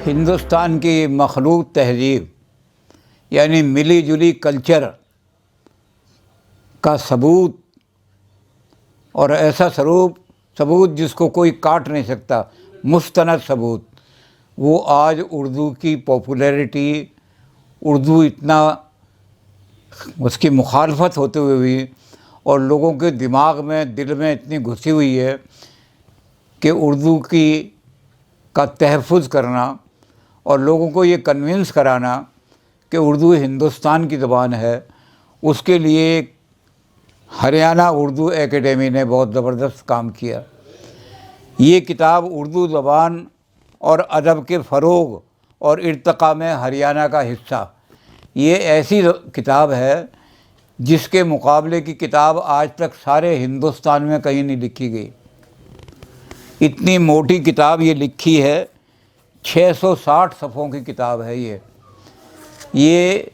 हिंदुस्तान की मखलूत तहज़ीब यानी मिली जुली कल्चर का सबूत और ऐसा सबूत जिसको कोई काट नहीं सकता, मुस्तनद सबूत, वो आज उर्दू की पॉपुलैरिटी, उर्दू इतना उसकी मुखालफत होते हुए भी और लोगों के दिमाग में, दिल में इतनी घुसी हुई है कि उर्दू का तहफ़्फ़ुज़ करना और लोगों को ये कन्विंस कराना कि उर्दू हिंदुस्तान की ज़बान है, उसके लिए हरियाणा उर्दू एकेडमी ने बहुत ज़बरदस्त काम किया। ये किताब उर्दू ज़बान और अदब के फ़रोग़ और इर्तिक़ा में हरियाणा का हिस्सा, ये ऐसी किताब है जिसके मुकाबले की किताब आज तक सारे हिंदुस्तान में कहीं नहीं लिखी गई। इतनी मोटी किताब ये लिखी है, 660 सफ़ों की किताब है ये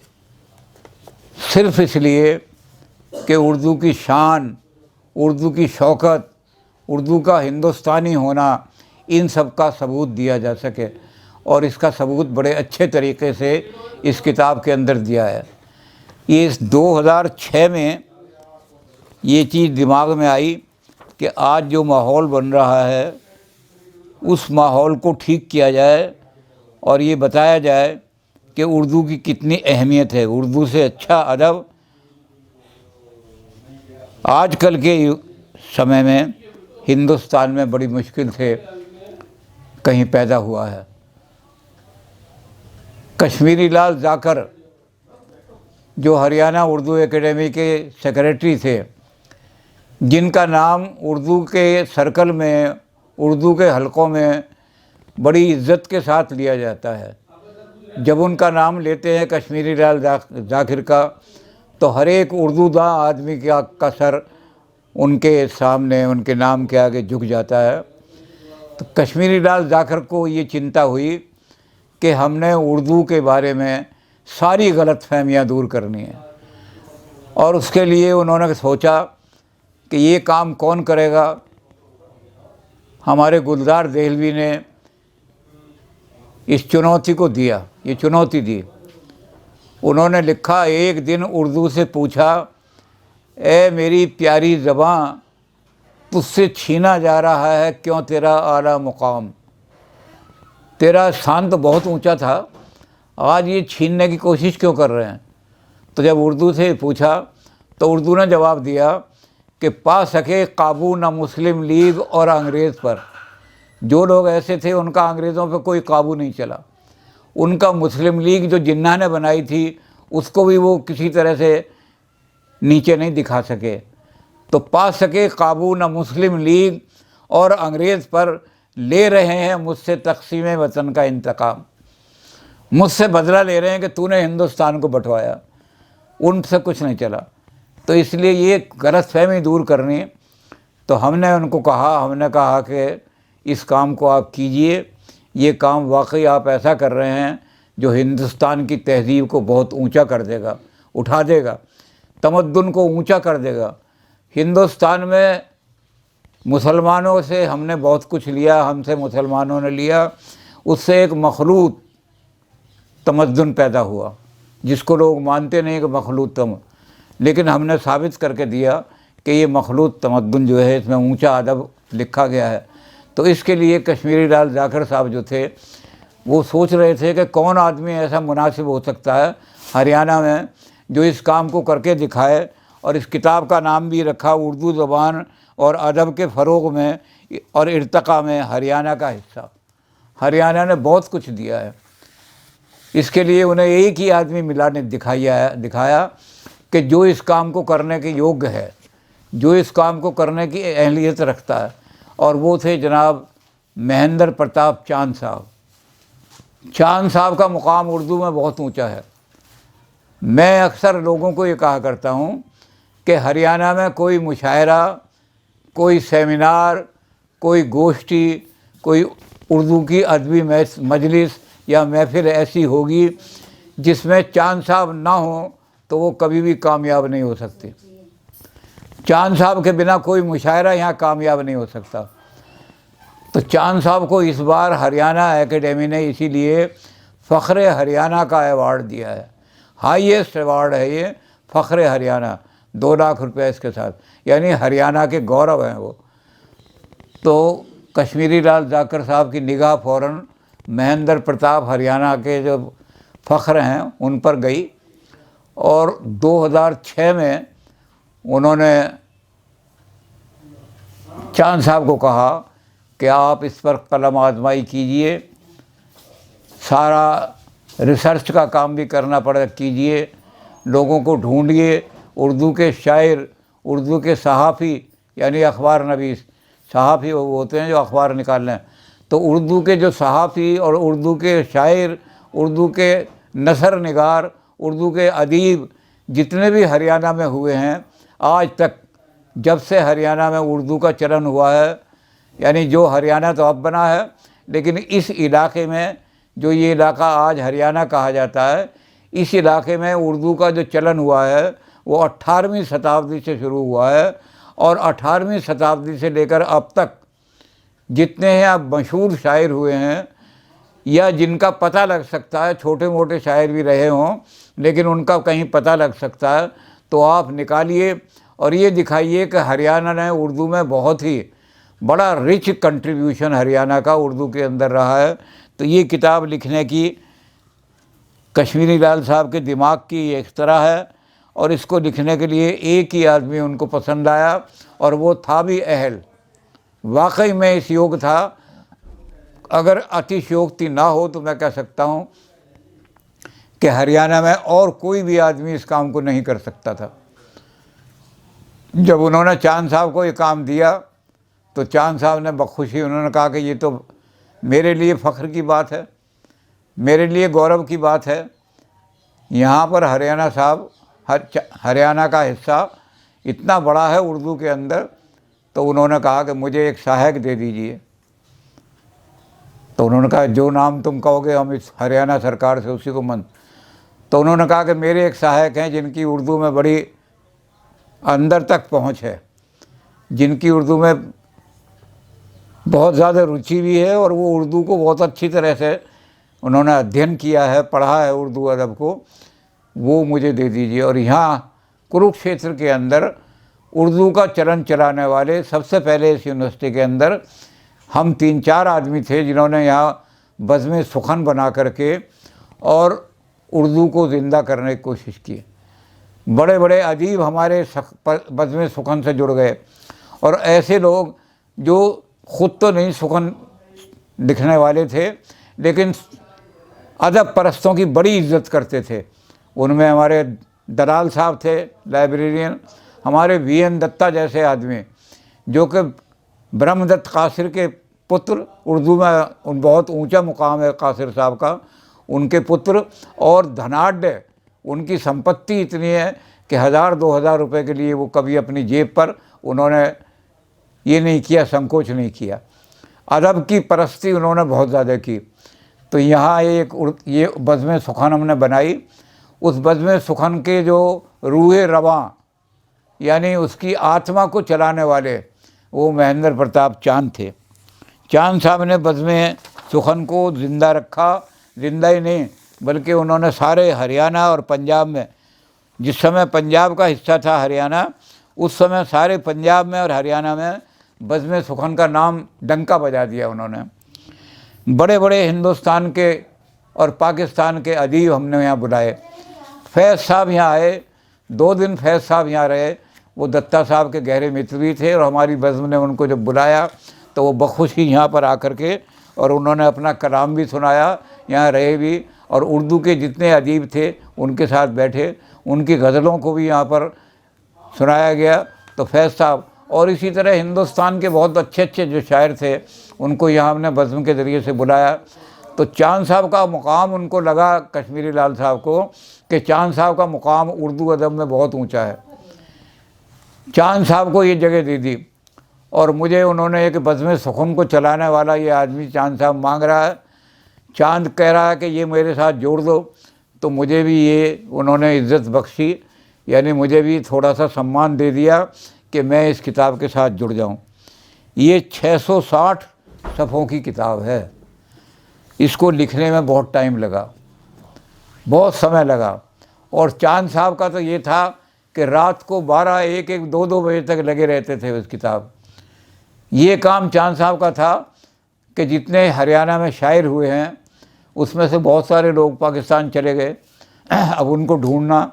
सिर्फ़ इसलिए कि उर्दू की शान, उर्दू की शौकत, उर्दू का हिंदुस्तानी होना, इन सब का सबूत दिया जा सके, और इसका सबूत बड़े अच्छे तरीके से इस किताब के अंदर दिया है। ये इस 2006 में ये चीज़ दिमाग में आई कि आज जो माहौल बन रहा है उस माहौल को ठीक किया जाए और ये बताया जाए कि उर्दू की कितनी अहमियत है। उर्दू से अच्छा अदब आजकल के समय में हिंदुस्तान में बड़ी मुश्किल से कहीं पैदा हुआ है। कश्मीरी लाल जाकर जो हरियाणा उर्दू एकेडमी के सेक्रेटरी थे, जिनका नाम उर्दू के सर्कल में, उर्दू के हलकों में बड़ी इज़्ज़त के साथ लिया जाता है, जब उनका नाम लेते हैं कश्मीरी लाल जाकिर का, तो हर एक उर्दूदां आदमी का सर उनके सामने, उनके नाम के आगे झुक जाता है। तो कश्मीरी लाल जाकिर को ये चिंता हुई कि हमने उर्दू के बारे में सारी गलतफहमियां दूर करनी है, और उसके लिए उन्होंने सोचा कि ये काम कौन करेगा। हमारे गुलजार देहलवी ने इस चुनौती को दिया, ये चुनौती दी। उन्होंने लिखा, एक दिन उर्दू से पूछा, ए मेरी प्यारी ज़बां, तुझसे छीना जा रहा है क्यों तेरा आला मुकाम। तेरा स्थान तो बहुत ऊंचा था, आज ये छीनने की कोशिश क्यों कर रहे हैं। तो जब उर्दू से पूछा तो उर्दू ने जवाब दिया कि पा सके काबू ना मुस्लिम लीग और अंग्रेज़ पर। जो लोग ऐसे थे उनका अंग्रेज़ों पर कोई काबू नहीं चला। उनका मुस्लिम लीग जो जिन्ना ने बनाई थी उसको भी वो किसी तरह से नीचे नहीं दिखा सके। तो पा सके काबू ना मुस्लिम लीग और अंग्रेज़ पर, ले रहे हैं मुझसे तक़सीम वतन का इंतकाम। मुझसे बदला ले रहे हैं कि तूने हिंदुस्तान को बंटवाया, उनसे कुछ नहीं चला। तो इसलिए ये गलतफहमी दूर करनी, तो हमने कहा कि इस काम को आप कीजिए, ये काम वाकई आप ऐसा कर रहे हैं जो हिंदुस्तान की तहज़ीब को बहुत ऊंचा कर देगा, उठा देगा, तमद्दुन को ऊंचा कर देगा। हिंदुस्तान में मुसलमानों से हमने बहुत कुछ लिया, हमसे मुसलमानों ने लिया, उससे एक मखलूत तमद्दुन पैदा हुआ जिसको लोग मानते नहीं कि मखलूत लेकिन हमने साबित करके दिया कि ये मखलूत तमद्दुन जो है, इसमें ऊंचा अदब लिखा गया है। तो इसके लिए कश्मीरी लाल जाकिर साहब जो थे वो सोच रहे थे कि कौन आदमी ऐसा मुनासिब हो सकता है हरियाणा में जो इस काम को करके दिखाए, और इस किताब का नाम भी रखा उर्दू ज़बान और अदब के फ़रोग़ में और इर्तिक़ा में हरियाणा का हिस्सा। हरियाणा ने बहुत कुछ दिया है, इसके लिए उन्हें एक ही आदमी मिला ने दिखाया कि जो इस काम को करने के योग्य है, जो इस काम को करने की अहलियत रखता है, और वो थे जनाब महेंद्र प्रताप चांद साहब। चांद साहब का मुकाम उर्दू में बहुत ऊंचा है। मैं अक्सर लोगों को ये कहा करता हूँ कि हरियाणा में कोई मुशायरा, कोई सेमिनार, कोई गोष्ठी, कोई उर्दू की अदबी मजलिस या महफिल ऐसी होगी जिसमें चांद साहब ना हो तो वो कभी भी कामयाब नहीं हो सकती। चांद साहब के बिना कोई मुशायरा यहाँ कामयाब नहीं हो सकता। तो चांद साहब को इस बार हरियाणा एकेडमी ने इसीलिए फ़ख्र हरियाणा का अवार्ड दिया है। हाईएस्ट अवार्ड है ये, फ़ख्र हरियाणा, 2 लाख रुपये इसके साथ, यानी हरियाणा के गौरव हैं वो। तो कश्मीरी लाल जाकर साहब की निगाह फ़ौरन महेंद्र प्रताप हरियाणा के जो फ़ख्र हैं उन पर गई और 2006 में उन्होंने चांद साहब को कहा कि आप इस पर कलम आजमाई कीजिए, सारा रिसर्च का काम भी करना पड़े कीजिए, लोगों को ढूंढिए, उर्दू के शायर, उर्दू के सहाफ़ी यानी अखबार नवीस, सहाफ़ी वो होते हैं जो अखबार निकाल लें, तो उर्दू के जो सहाफ़ी और उर्दू के शायर, उर्दू के नसर निगार, उर्दू के अदीब जितने भी हरियाणा में हुए हैं आज तक, जब से हरियाणा में उर्दू का चलन हुआ है, यानी जो हरियाणा तो अब बना है, लेकिन इस इलाके में जो ये इलाका आज हरियाणा कहा जाता है, इस इलाके में उर्दू का जो चलन हुआ है वो 18वीं शताब्दी से शुरू हुआ है और 18वीं शताब्दी से लेकर अब तक जितने हैं अब मशहूर शायर हुए हैं या जिनका पता लग सकता है, छोटे मोटे शायर भी रहे हों लेकिन उनका कहीं पता लग सकता है, तो आप निकालिए और ये दिखाइए कि हरियाणा ने उर्दू में बहुत ही बड़ा रिच कंट्रीब्यूशन हरियाणा का उर्दू के अंदर रहा है। तो ये किताब लिखने की कश्मीरी लाल साहब के दिमाग की एक तरह है और इसको लिखने के लिए एक ही आदमी उनको पसंद आया और वो था भी अहल, वाकई में इस योग था। अगर अतिशयोक्ति ना हो तो मैं कह सकता हूँ कि हरियाणा में और कोई भी आदमी इस काम को नहीं कर सकता था। जब उन्होंने चांद साहब को ये काम दिया तो चांद साहब ने बखुशी उन्होंने कहा कि ये तो मेरे लिए फ़ख्र की बात है, मेरे लिए गौरव की बात है। यहाँ पर हरियाणा साहब हरियाणा का हिस्सा इतना बड़ा है उर्दू के अंदर, तो उन्होंने कहा कि मुझे एक सहायक दे दीजिए। तो उन्होंने कहा जो नाम तुम कहोगे हम इस हरियाणा सरकार से उसी को मन। तो उन्होंने कहा कि मेरे एक सहायक हैं जिनकी उर्दू में बड़ी अंदर तक पहुँच है, जिनकी उर्दू में बहुत ज़्यादा रुचि भी है और वो उर्दू को बहुत अच्छी तरह से उन्होंने अध्ययन किया है, पढ़ा है उर्दू अदब को, वो मुझे दे दीजिए। और यहाँ कुरुक्षेत्र के अंदर उर्दू का चलन चलाने वाले सबसे पहले इस यूनिवर्सिटी के अंदर हम 3-4 आदमी थे जिन्होंने यहाँ बज़्म सुखन बना करके और उर्दू को ज़िंदा करने की कोशिश की। बड़े बड़े अदीब हमारे बज़्म सुखन से जुड़ गए और ऐसे लोग जो ख़ुद तो नहीं सुखन लिखने वाले थे लेकिन अदब परस्तों की बड़ी इज्जत करते थे। उनमें हमारे दलाल साहब थे लाइब्रेरियन, हमारे VN दत्ता जैसे आदमी जो कि ब्रह्मदत्त कासिर के पुत्र, उर्दू में उन बहुत ऊंचा मुकाम है कासिर साहब का, उनके पुत्र, और धनाढ्य उनकी संपत्ति इतनी है कि 1000-2000 रुपये के लिए वो कभी अपनी जेब पर उन्होंने ये नहीं किया, संकोच नहीं किया। अदब की परस्ती उन्होंने बहुत ज़्यादा की। तो यहाँ ये बज़्म सुखन हमने बनाई। उस बज़्म सुखन के जो रूहे रवां यानी उसकी आत्मा को चलाने वाले वो महेंद्र प्रताप चांद थे। चांद साहब ने बज़्म सुखन को ज़िंदा रखा, ज़िंदा ही नहीं बल्कि उन्होंने सारे हरियाणा और पंजाब में, जिस समय पंजाब का हिस्सा था हरियाणा, उस समय सारे पंजाब में और हरियाणा में बज़्म सुखन का नाम डंका बजा दिया उन्होंने। बड़े बड़े हिंदुस्तान के और पाकिस्तान के अदीब हमने यहाँ बुलाए। फैज़ साहब यहाँ आए, 2 दिन फैज़ साहब यहाँ रहे। वो दत्ता साहब के गहरे मित्र भी थे और हमारी बज़्म ने उनको जब बुलाया तो वो बखुशी यहाँ पर आकर के और उन्होंने अपना कलाम भी सुनाया, यहाँ रहे भी और उर्दू के जितने अदीब थे उनके साथ बैठे, उनकी गज़लों को भी यहाँ पर सुनाया गया। तो फैज़ साहब और इसी तरह हिंदुस्तान के बहुत अच्छे अच्छे जो शायर थे उनको यहाँ हमने बज़्म के ज़रिए से बुलाया। तो चांद साहब का मुकाम उनको लगा, कश्मीरी लाल साहब को, कि चांद साहब का मुकाम उर्दू अदब में बहुत ऊंचा है। चांद साहब को ये जगह दे दी और मुझे उन्होंने एक बज़्म सुखन को चलाने वाला ये आदमी चांद साहब मांग रहा है। चांद कह रहा है कि ये मेरे साथ जोड़ दो, तो मुझे भी ये उन्होंने इज़्ज़त बख्शी, यानी मुझे भी थोड़ा सा सम्मान दे दिया कि मैं इस किताब के साथ जुड़ जाऊं। ये 660 सफ़ों की किताब है। इसको लिखने में बहुत टाइम लगा, बहुत समय लगा। और चांद साहब का तो ये था कि रात को 12, 1, 1, 2, 2 बजे तक लगे रहते थे उस किताब। ये काम चांद साहब का था कि जितने हरियाणा में शायर हुए हैं उसमें से बहुत सारे लोग पाकिस्तान चले गए। अब उनको ढूंढना,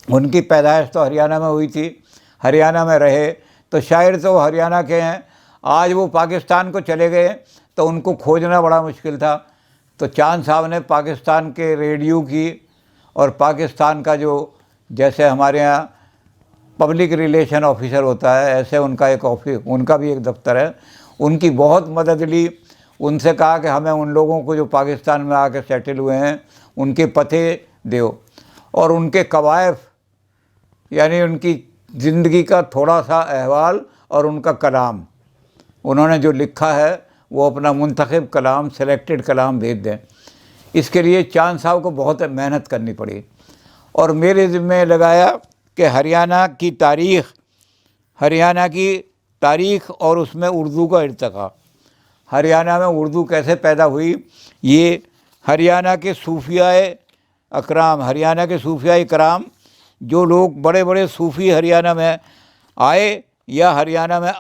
उनकी पैदाइश तो हरियाणा में हुई थी, हरियाणा में रहे, तो शायर तो हरियाणा के हैं, आज वो पाकिस्तान को चले गए तो उनको खोजना बड़ा मुश्किल था। तो चांद साहब ने पाकिस्तान के रेडियो की और पाकिस्तान का जो, जैसे हमारे यहाँ पब्लिक रिलेशन ऑफिसर होता है, ऐसे उनका एक ऑफिस, उनका भी एक दफ्तर है, उनकी बहुत मदद ली। उनसे कहा कि हमें उन लोगों को जो पाकिस्तान में आके सेटल हुए हैं उनके पते दो, और उनके कवायफ यानी उनकी ज़िंदगी का थोड़ा सा अहवाल और उनका कलाम, उन्होंने जो लिखा है वो अपना मुंतखब कलाम, सेलेक्टेड कलाम भेज दें। इसके लिए चांद साहब को बहुत मेहनत करनी पड़ी। और मेरे ज़िम्मे लगाया कि हरियाणा की तारीख़ और उसमें उर्दू का इर्तिक़ा, हरियाणा में उर्दू कैसे पैदा हुई, ये हरियाणा के सूफियाए कराम, जो लोग बड़े बड़े सूफ़ी हरियाणा में आए या हरियाणा में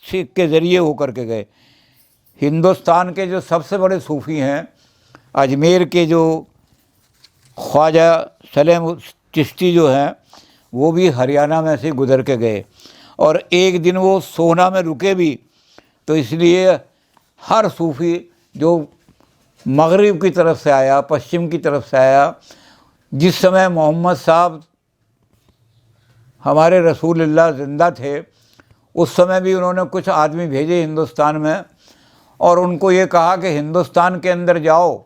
सिख के ज़रिए होकर के गए। हिंदुस्तान के जो सबसे बड़े सूफ़ी हैं, अजमेर के जो ख्वाजा सलेम चिश्ती जो हैं, वो भी हरियाणा में से गुज़र के गए। और एक दिन वो सोहना में रुके भी, तो इसलिए हर सूफ़ी जो मगरिब की तरफ से आया, पश्चिम की तरफ से आया, जिस समय मोहम्मद साहब हमारे रसूलुल्लाह ज़िंदा थे, उस समय भी उन्होंने कुछ आदमी भेजे हिंदुस्तान में और उनको ये कहा कि हिंदुस्तान के अंदर जाओ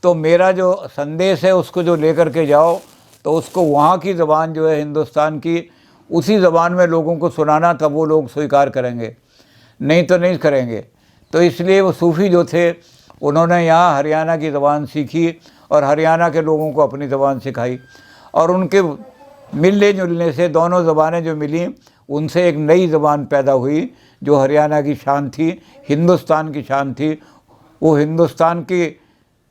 तो मेरा जो संदेश है उसको जो लेकर के जाओ, तो उसको वहाँ की ज़बान जो है हिंदुस्तान की, उसी ज़बान में लोगों को सुनाना, तब वो लोग स्वीकार करेंगे, नहीं तो नहीं करेंगे। तो इसलिए वो सूफ़ी जो थे उन्होंने यहाँ हरियाणा की ज़बान सीखी और हरियाणा के लोगों को अपनी ज़बान सिखाई, और उनके मिलने जुलने से दोनों ज़बानें जो मिली, उनसे एक नई ज़बान पैदा हुई जो हरियाणा की शान थी, हिंदुस्तान की शान थी, वो हिंदुस्तान की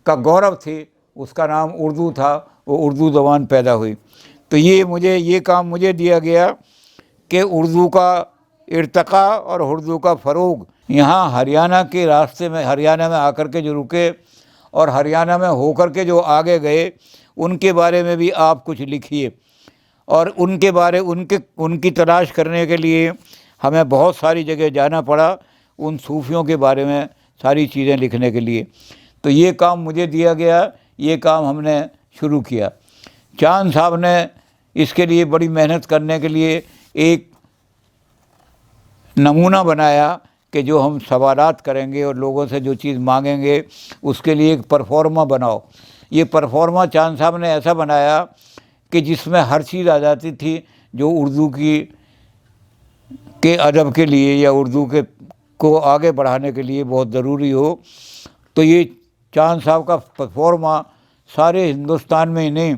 का गौरव थी, उसका नाम उर्दू था, वो उर्दू ज़बान पैदा हुई। तो ये काम मुझे दिया गया कि उर्दू का इर्तिक़ा और उर्दू का फ़रोग़, यहाँ हरियाणा के रास्ते में, हरियाणा में आकर के जो रुके और हरियाणा में होकर के जो आगे गए, उनके बारे में भी आप कुछ लिखिए। और उनकी तलाश करने के लिए हमें बहुत सारी जगह जाना पड़ा, उन सूफ़ियों के बारे में सारी चीज़ें लिखने के लिए। तो ये काम मुझे दिया गया, ये काम हमने शुरू किया। चांद साहब ने इसके लिए बड़ी मेहनत करने के लिए एक नमूना बनाया कि जो हम सवालात करेंगे और लोगों से जो चीज़ मांगेंगे उसके लिए एक परफॉर्मा बनाओ। ये परफॉर्मा चांद साहब ने ऐसा बनाया कि जिसमें हर चीज़ आ जाती थी जो उर्दू के अदब के लिए या उर्दू को आगे बढ़ाने के लिए बहुत ज़रूरी हो। तो ये चांद साहब का परफॉर्मा सारे हिंदुस्तान में ही नहीं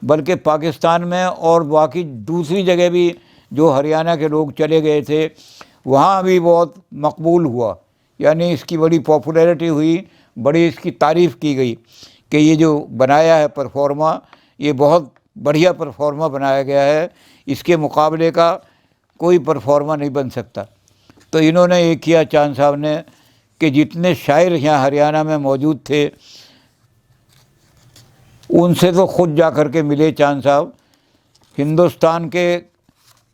बल्कि पाकिस्तान में और बाकी दूसरी जगह भी जो हरियाणा के लोग चले गए थे वहाँ भी बहुत मकबूल हुआ, यानी इसकी बड़ी पॉपुलैरिटी हुई, बड़ी इसकी तारीफ़ की गई कि ये जो बनाया है परफॉर्मा, ये बहुत बढ़िया परफॉर्मा बनाया गया है, इसके मुकाबले का कोई परफॉर्मा नहीं बन सकता। तो इन्होंने ये किया चांद साहब ने कि जितने शायर यहाँ हरियाणा में मौजूद थे उनसे तो ख़ुद जा कर के मिले चांद साहब, हिंदुस्तान के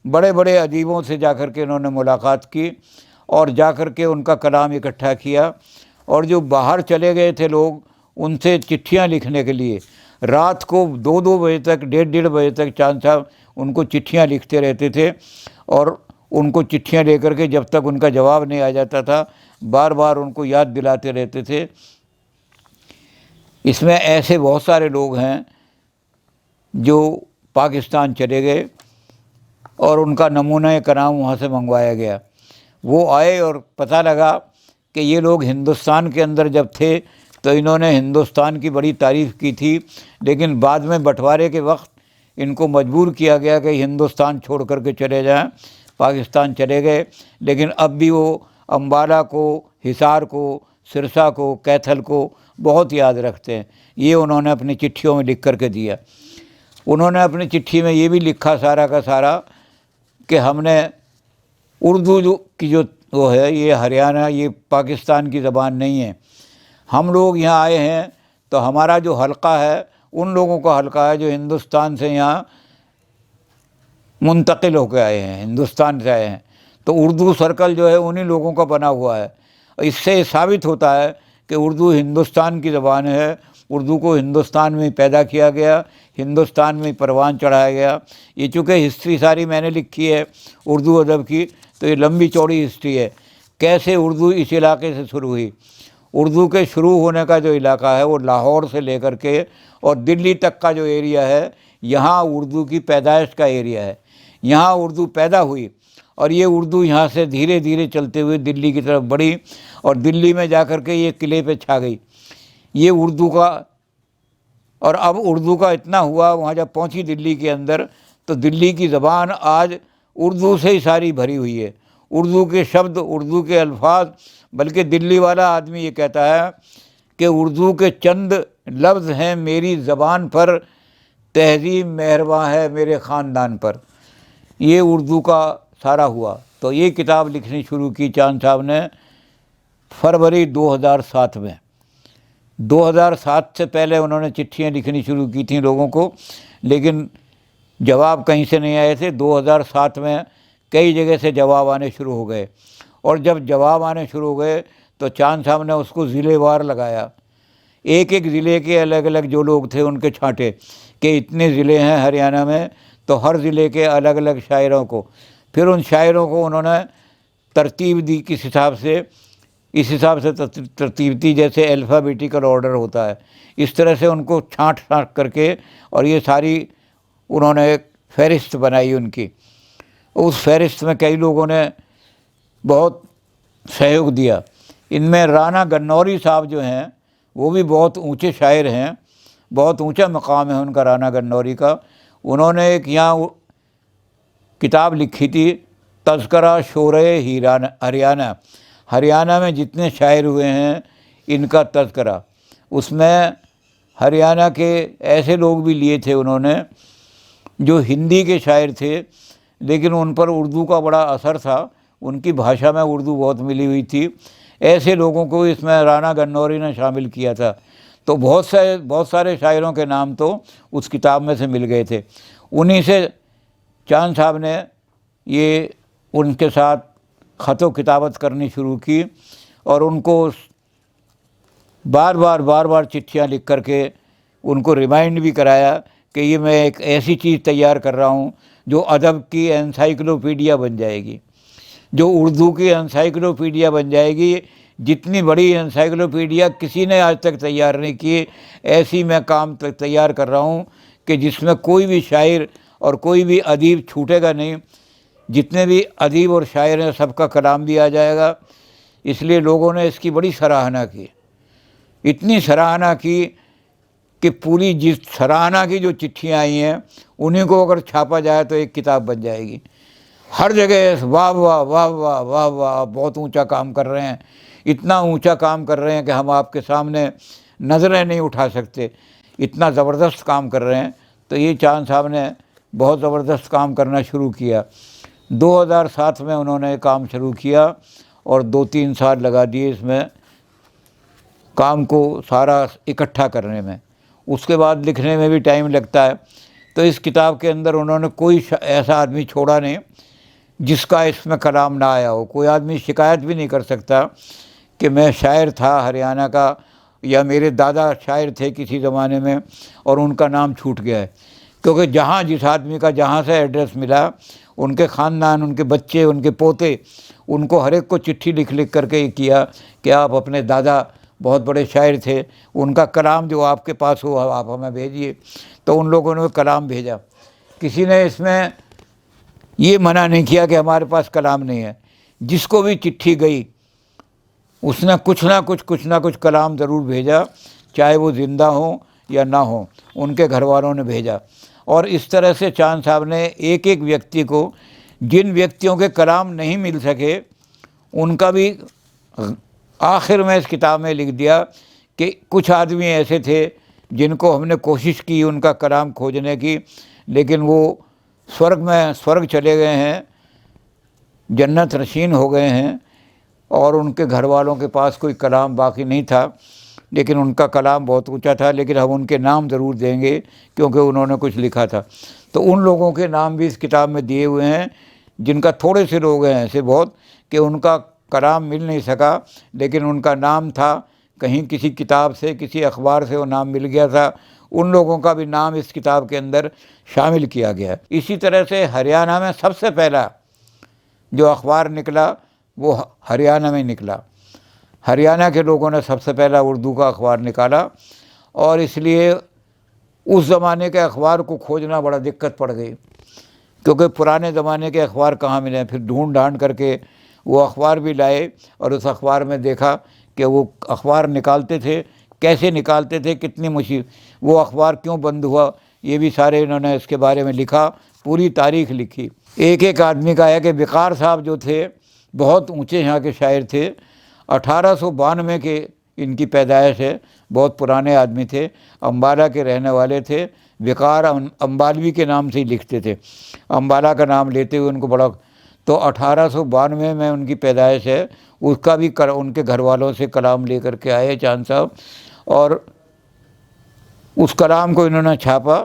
बड़े बड़े अदीबों से जा कर के उन्होंने मुलाकात की और जा कर के उनका कलाम इकट्ठा किया। और जो बाहर चले गए थे लोग, उनसे चिट्ठियाँ लिखने के लिए रात को 2-2 बजे तक, 1:30 बजे तक चांद साहब उनको चिट्ठियाँ लिखते रहते थे और उनको चिट्ठियाँ लेकर के जब तक उनका जवाब नहीं आ जाता था बार बार उनको याद दिलाते रहते थे। इसमें ऐसे बहुत सारे लोग हैं जो पाकिस्तान चले गए और उनका नमूना कलाम वहाँ से मंगवाया गया। वो आए और पता लगा कि ये लोग हिंदुस्तान के अंदर जब थे तो इन्होंने हिंदुस्तान की बड़ी तारीफ़ की थी, लेकिन बाद में बंटवारे के वक्त इनको मजबूर किया गया कि हिंदुस्तान छोड़ कर के चले जाएं, पाकिस्तान चले गए। लेकिन अब भी वो अम्बाला को हिसार को, सिरसा को, कैथल को बहुत याद रखते हैं। ये उन्होंने अपनी चिट्ठियों में लिख करके दिया। उन्होंने अपनी चिट्ठी में ये भी लिखा सारा का सारा कि हमने उर्दू की जो वो है, ये हरियाणा, ये पाकिस्तान की ज़बान नहीं है। हम लोग यहाँ आए हैं तो हमारा जो हल्का है उन लोगों का हल्का है जो हिंदुस्तान से यहाँ मुंतकिल होकर आए हैं, हिंदुस्तान से आए हैं। तो उर्दू सर्कल जो है उन्हीं लोगों का बना हुआ है। इससे साबित होता है कि उर्दू हिंदुस्तान की ज़बान है। उर्दू को हिंदुस्तान में पैदा किया गया, हिंदुस्तान में परवान चढ़ाया गया। ये चूँकि हिस्ट्री सारी मैंने लिखी है उर्दू अदब की, तो ये लंबी चौड़ी हिस्ट्री है कैसे उर्दू इस इलाके से शुरू हुई। उर्दू के शुरू होने का जो इलाका है वो लाहौर से लेकर के और दिल्ली तक का जो एरिया है, यहाँ उर्दू की पैदाइश का एरिया है। यहाँ उर्दू पैदा हुई और ये उर्दू यहाँ से धीरे धीरे चलते हुए दिल्ली की तरफ बढ़ी और दिल्ली में जाकर के ये किले पे छा गई। ये उर्दू का, और अब उर्दू का इतना हुआ वहाँ जब पहुँची दिल्ली के अंदर, तो दिल्ली की ज़बान आज उर्दू से ही सारी भरी हुई है। उर्दू के शब्द, उर्दू के अल्फाज, बल्कि दिल्ली वाला आदमी ये कहता है कि उर्दू के चंद लफ्ज़ हैं मेरी ज़बान पर, तहज़ीब मेहरबान है मेरे ख़ानदान पर। ये उर्दू का सारा हुआ। तो ये किताब लिखनी शुरू की चांद साहब ने फरवरी 2007 में। 2007 से पहले उन्होंने चिट्ठियाँ लिखनी शुरू की थी लोगों को, लेकिन जवाब कहीं से नहीं आए थे। 2007 में कई जगह से जवाब आने शुरू हो गए और जब जवाब आने शुरू हो गए तो चांद साहब ने उसको ज़िलेवार लगाया। एक एक ज़िले के अलग अलग जो लोग थे उनके छांटे कि इतने ज़िले हैं हरियाणा में, तो हर ज़िले के अलग अलग शायरों को, फिर उन शायरों को उन्होंने तरतीब दी किस हिसाब से, इस हिसाब से तरतीब दी जैसे अल्फ़ाबेटिकल ऑर्डर होता है। इस तरह से उनको छांट छांट करके और ये सारी उन्होंने एक फहरिस्त बनाई उनकी। उस फहरिस्त में कई लोगों ने बहुत सहयोग दिया। इनमें राना गन्नौरी साहब जो हैं वो भी बहुत ऊंचे शायर हैं, बहुत ऊंचा मकाम है उनका, राना गन्नौरी का। उन्होंने एक यहाँ किताब लिखी थी, तज़किरा शोरे हरियाणा, हरियाणा में जितने शायर हुए हैं इनका तज़किरा। उसमें हरियाणा के ऐसे लोग भी लिए थे उन्होंने जो हिंदी के शायर थे, लेकिन उन पर उर्दू का बड़ा असर था, उनकी भाषा में उर्दू बहुत मिली हुई थी। ऐसे लोगों को इसमें राना गन्नौरी ने शामिल किया था। तो बहुत सारे शायरों के नाम तो उस किताब में से मिल गए थे। उन्हीं से चांद साहब ने ये उनके साथ ख़त किताबत करनी शुरू की और उनको बार बार चिट्ठियाँ लिख करके उनको रिमाइंड भी कराया कि ये मैं एक ऐसी चीज़ तैयार कर रहा हूँ जो अदब की एनसाइक्लोपीडिया बन जाएगी, जो उर्दू की एनसाइक्लोपीडिया बन जाएगी। जितनी बड़ी एनसाइक्लोपीडिया किसी ने आज तक तैयार नहीं की, ऐसी मैं काम तैयार कर रहा हूँ कि जिसमें कोई भी शायर और कोई भी अदीब छूटेगा नहीं। जितने भी अदीब और शायर हैं सबका कलाम भी आ जाएगा। इसलिए लोगों ने इसकी बड़ी सराहना की, इतनी सराहना की कि पूरी जिस सराहना की जो चिट्ठियाँ आई हैं उन्हीं को अगर छापा जाए तो एक किताब बन जाएगी। हर जगह वाह वाह वाह वाह वाह वाह, बहुत ऊंचा काम कर रहे हैं, इतना ऊंचा काम कर रहे हैं कि हम आपके सामने नज़रें नहीं उठा सकते, इतना ज़बरदस्त काम कर रहे हैं। तो ये चांद साहब ने बहुत ज़बरदस्त काम करना शुरू किया। 2007 में उन्होंने काम शुरू किया और 2-3 साल लगा दिए इसमें काम को सारा इकट्ठा करने में। उसके बाद लिखने में भी टाइम लगता है। तो इस किताब के अंदर उन्होंने कोई ऐसा आदमी छोड़ा नहीं जिसका इसमें कलाम ना आया हो। कोई आदमी शिकायत भी नहीं कर सकता कि मैं शायर था हरियाणा का या मेरे दादा शायर थे किसी ज़माने में और उनका नाम छूट गया है। क्योंकि जहाँ जिस आदमी का जहाँ से एड्रेस मिला, उनके ख़ानदान, उनके बच्चे, उनके पोते, उनको हर एक को चिट्ठी लिख लिख करके किया कि आप अपने दादा बहुत बड़े शायर थे, उनका कलाम जो आपके पास हो आप हमें भेजिए। तो उन लोगों ने कलाम भेजा। किसी ने इसमें ये मना नहीं किया कि हमारे पास कलाम नहीं है। जिसको भी चिट्ठी गई उसने कुछ ना कुछ कलाम ज़रूर भेजा, चाहे वो ज़िंदा हो या ना हो, उनके घर वालों ने भेजा। और इस तरह से चांद साहब ने एक एक व्यक्ति को, जिन व्यक्तियों के कलाम नहीं मिल सके उनका भी आखिर में इस किताब में लिख दिया कि कुछ आदमी ऐसे थे जिनको हमने कोशिश की उनका कलाम खोजने की, लेकिन वो स्वर्ग चले गए हैं, जन्नत नशीन हो गए हैं, और उनके घर वालों के पास कोई कलाम बाकी नहीं था। लेकिन उनका कलाम बहुत ऊंचा था, लेकिन हम उनके नाम ज़रूर देंगे क्योंकि उन्होंने कुछ लिखा था। तो उन लोगों के नाम भी इस किताब में दिए हुए हैं, जिनका थोड़े से लोग हैं ऐसे बहुत कि उनका कलाम मिल नहीं सका, लेकिन उनका नाम था, कहीं किसी किताब से, किसी अखबार से वो नाम मिल गया था। उन लोगों का भी नाम इस किताब के अंदर शामिल किया गया। इसी तरह से हरियाणा में सबसे पहला जो अखबार निकला वो हरियाणा में निकला। हरियाणा के लोगों ने सबसे पहला उर्दू का अखबार निकाला, और इसलिए उस ज़माने के अखबार को खोजना बड़ा दिक्कत पड़ गई, क्योंकि पुराने ज़माने के अखबार कहाँ मिले। फिर ढूंढ ढांड करके वो अखबार भी लाए, और उस अखबार में देखा कि वो अखबार निकालते थे, कैसे निकालते थे, कितनी मुश्किल, वो अखबार क्यों बंद हुआ, ये भी सारे इन्होंने इसके बारे में लिखा, पूरी तारीख लिखी। एक एक आदमी का है कि विकार साहब जो थे बहुत ऊंचे यहाँ के शायर थे। 1892 के इनकी पैदाइश है, बहुत पुराने आदमी थे, अम्बाला के रहने वाले थे। विकार अम्बालवी के नाम से ही लिखते थे, अम्बाला का नाम लेते हुए उनको बड़ा। तो 1892 में उनकी पैदाइश है। उसका भी उनके घर वालों से कलाम लेकर के आए चांद साहब, और उस कलाम को इन्होंने छापा।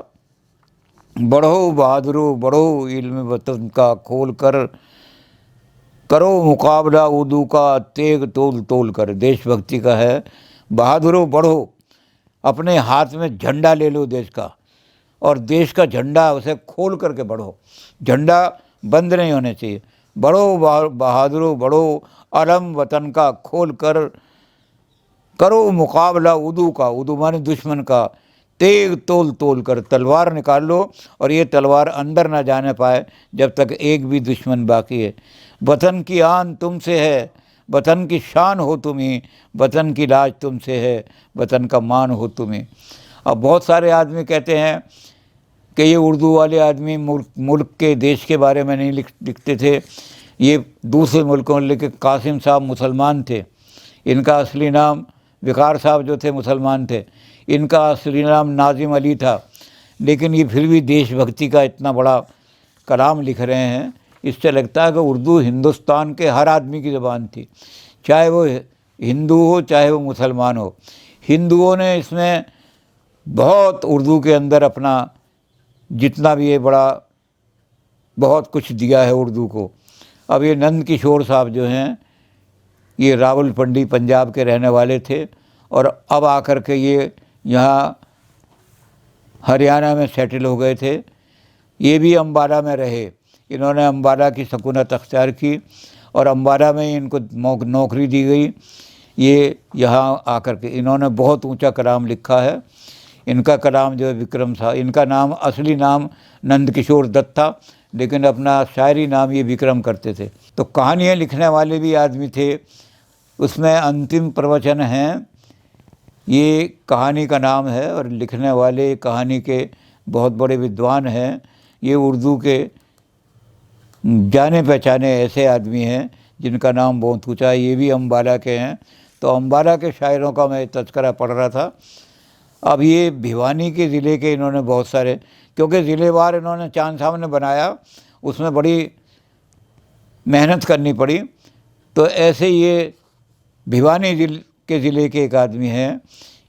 बढ़ो बहादुरो बढ़ो, इल्म वतन का खोल कर, करो मुकाबला उर्दू का तेग तोल तोल कर। देशभक्ति का है, बहादुरो बढ़ो, अपने हाथ में झंडा ले लो देश का, और देश का झंडा उसे खोल करके बढ़ो, झंडा बंद नहीं होने चाहिए। बढ़ो बहादुरो बढ़ो, अलम वतन का खोल कर, करो मुकाबला उर्दू का, उर्दू माने दुश्मन का, तेग तोल तोल कर, तलवार निकाल लो, और ये तलवार अंदर ना जाने पाए जब तक एक भी दुश्मन बाकी है। वतन की आन तुमसे है, वतन की शान हो तुम्ही, वतन की लाज तुमसे है, वतन का मान हो तुम्ही। अब बहुत सारे आदमी कहते हैं कि ये उर्दू वाले आदमी मुल्क के देश के बारे में नहीं लिखते थे, ये दूसरे मुल्कों में। लेकिन कासिम साहब मुसलमान थे, इनका असली नाम, विकार साहब जो थे मुसलमान थे, इनका असली नाम नाजिम अली था। लेकिन ये फिर भी देशभक्ति का इतना बड़ा कलाम लिख रहे हैं, इससे लगता है कि उर्दू हिंदुस्तान के हर आदमी की ज़बान थी, चाहे वो हिंदू हो चाहे वो मुसलमान हो। हिंदुओं ने इसमें बहुत उर्दू के अंदर अपना जितना भी ये बड़ा बहुत कुछ दिया है उर्दू को। अब ये नंद किशोर साहब जो हैं, ये रावलपिंडी पंजाब के रहने वाले थे, और अब आकर के ये यहाँ हरियाणा में सेटल हो गए थे। ये भी अम्बाला में रहे, इन्होंने अम्बाला की सकूनत अख्तियार की, और अम्बाला में ही इनको नौकरी दी गई। ये यहाँ आकर के इन्होंने बहुत ऊंचा कलाम लिखा है। इनका कलाम जो है विक्रम साहब, इनका नाम असली नाम नंद किशोर दत्त था, लेकिन अपना शायरी नाम ये विक्रम करते थे। तो कहानियाँ लिखने वाले भी आदमी थे। उसमें अंतिम प्रवचन हैं, ये कहानी का नाम है, और लिखने वाले कहानी के बहुत बड़े विद्वान हैं। ये उर्दू के जाने पहचाने ऐसे आदमी हैं जिनका नाम बहुत ऊँचा है। ये भी अम्बाला के हैं। तो अम्बाला के शायरों का मैं तज़किरा पढ़ रहा था। अब ये भिवानी के ज़िले के इन्होंने बहुत सारे, क्योंकि ज़िलेवार इन्होंने चांद साहब ने बनाया, उसमें बड़ी मेहनत करनी पड़ी। तो ऐसे ये भिवानी के ज़िले के एक आदमी हैं,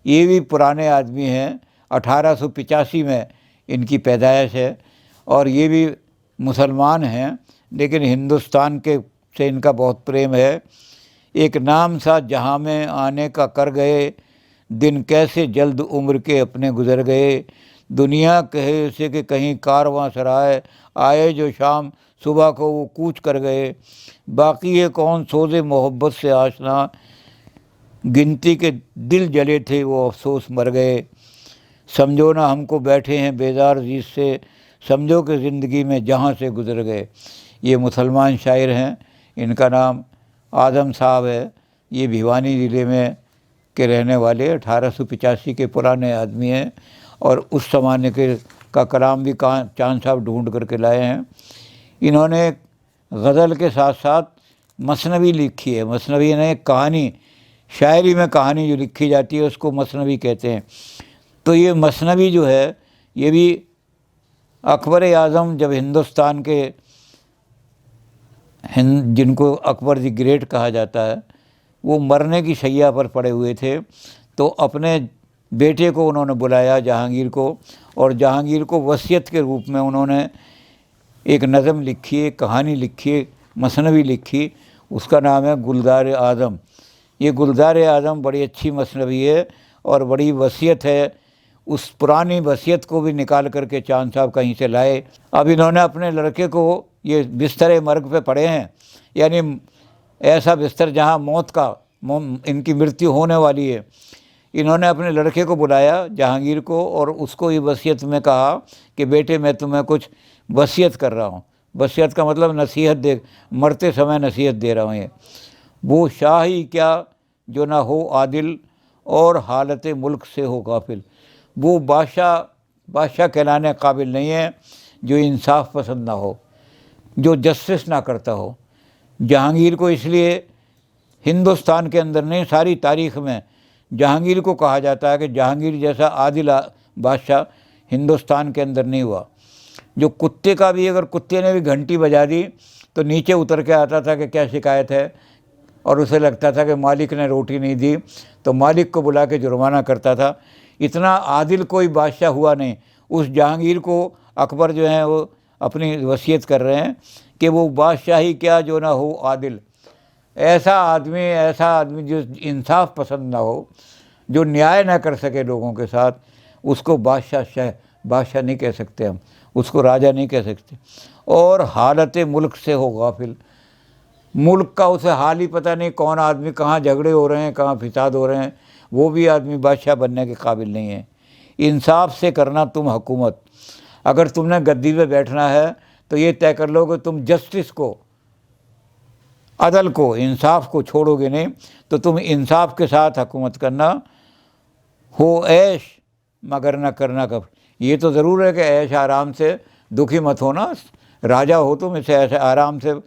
ये भी पुराने आदमी हैं। 1885 में इनकी पैदाइश है, और ये भी मुसलमान हैं, लेकिन हिंदुस्तान के से इनका बहुत प्रेम है। एक नाम सा जहाँ में आने का कर गए, दिन कैसे जल्द उम्र के अपने गुजर गए। दुनिया कहे उसे कि कहीं कारवां सराय, आए जो शाम सुबह को वो कूच कर गए। बाकी ये कौन सोज़े मोहब्बत से आशना, गिनती के दिल जले थे वो अफसोस मर गए। समझो ना हमको बैठे हैं बेजार जीत से, समझो कि ज़िंदगी में जहाँ से गुजर गए। ये मुसलमान शायर हैं, इनका नाम आदम साहब है। ये भिवानी ज़िले में के रहने वाले 1885 के पुराने आदमी हैं, और उस ज़माने के का कलाम भी चांद साहब ढूंढ करके लाए हैं। इन्होंने गज़ल के साथ साथ मसनवी लिखी है। मसनवी ने एक कहानी शायरी में कहानी जो लिखी जाती है उसको मसनवी कहते हैं। तो ये मसनवी जो है ये भी अकबर आज़म जब हिंदुस्तान के जिनको अकबर द ग्रेट कहा जाता है, वो मरने की शैया पर पड़े हुए थे, तो अपने बेटे को उन्होंने बुलाया जहांगीर को, और जहांगीर को वसीयत के रूप में उन्होंने एक नज़म लिखी, एक कहानी लिखी, मसनवी लिखी, उसका नाम है गुलजार आज़म। ये गुलजार आज़म बड़ी अच्छी मसनवी है और बड़ी वसीयत है। उस पुरानी वसीयत को भी निकाल करके चांद साहब कहीं से लाए। अब इन्होंने अपने लड़के को, ये बिस्तर मर्ग पे पड़े हैं, यानी ऐसा बिस्तर जहाँ मौत का इनकी मृत्यु होने वाली है, इन्होंने अपने लड़के को बुलाया जहांगीर को और उसको ये वसीयत में कहा कि बेटे मैं तुम्हें कुछ वसीयत कर रहा हूँ। वसीयत का मतलब नसीहत दे, मरते समय नसीहत दे रहा हूँ। ये वो शाह ही क्या जो ना हो आदिल और हालत मुल्क से हो गाफिल। वो बादशाह कहलाने काबिल नहीं है जो इंसाफ पसंद ना हो, जो जस्टिस ना करता हो। जहांगीर को इसलिए हिंदुस्तान के अंदर नहीं, सारी तारीख़ में जहांगीर को कहा जाता है कि जहांगीर जैसा आदिल बादशाह हिंदुस्तान के अंदर नहीं हुआ। जो कुत्ते का भी, अगर कुत्ते ने भी घंटी बजा दी तो नीचे उतर के आता था कि क्या शिकायत है, और उसे लगता था कि मालिक ने रोटी नहीं दी तो मालिक को बुला के जुर्माना करता था। इतना आदिल कोई बादशाह हुआ नहीं। उस जहांगीर को अकबर जो है वो अपनी वसीयत कर रहे हैं कि वो बादशाही क्या जो ना हो आदिल, ऐसा आदमी जो इंसाफ पसंद ना हो, जो न्याय ना कर सके लोगों के साथ, उसको बादशाह नहीं कह सकते हम, उसको राजा नहीं कह सकते। और हालत मुल्क से हो गाफिल, मुल्क का उसे हाल ही पता नहीं, कौन आदमी कहाँ झगड़े हो रहे हैं, कहाँ फिसाद हो रहे हैं, वो भी आदमी बादशाह बनने के काबिल नहीं है। इंसाफ से करना तुम हुकूमत, अगर तुमने गद्दी पे बैठना है तो ये तय कर लो कि तुम जस्टिस को, अदल को, इंसाफ को छोड़ोगे नहीं, तो तुम इंसाफ के साथ हुकूमत करना। हो ऐश मगर न करना कब, ये तो ज़रूर है कि ऐश आराम से दुखी मत होना, राजा हो तुम, इसे ऐसे आराम से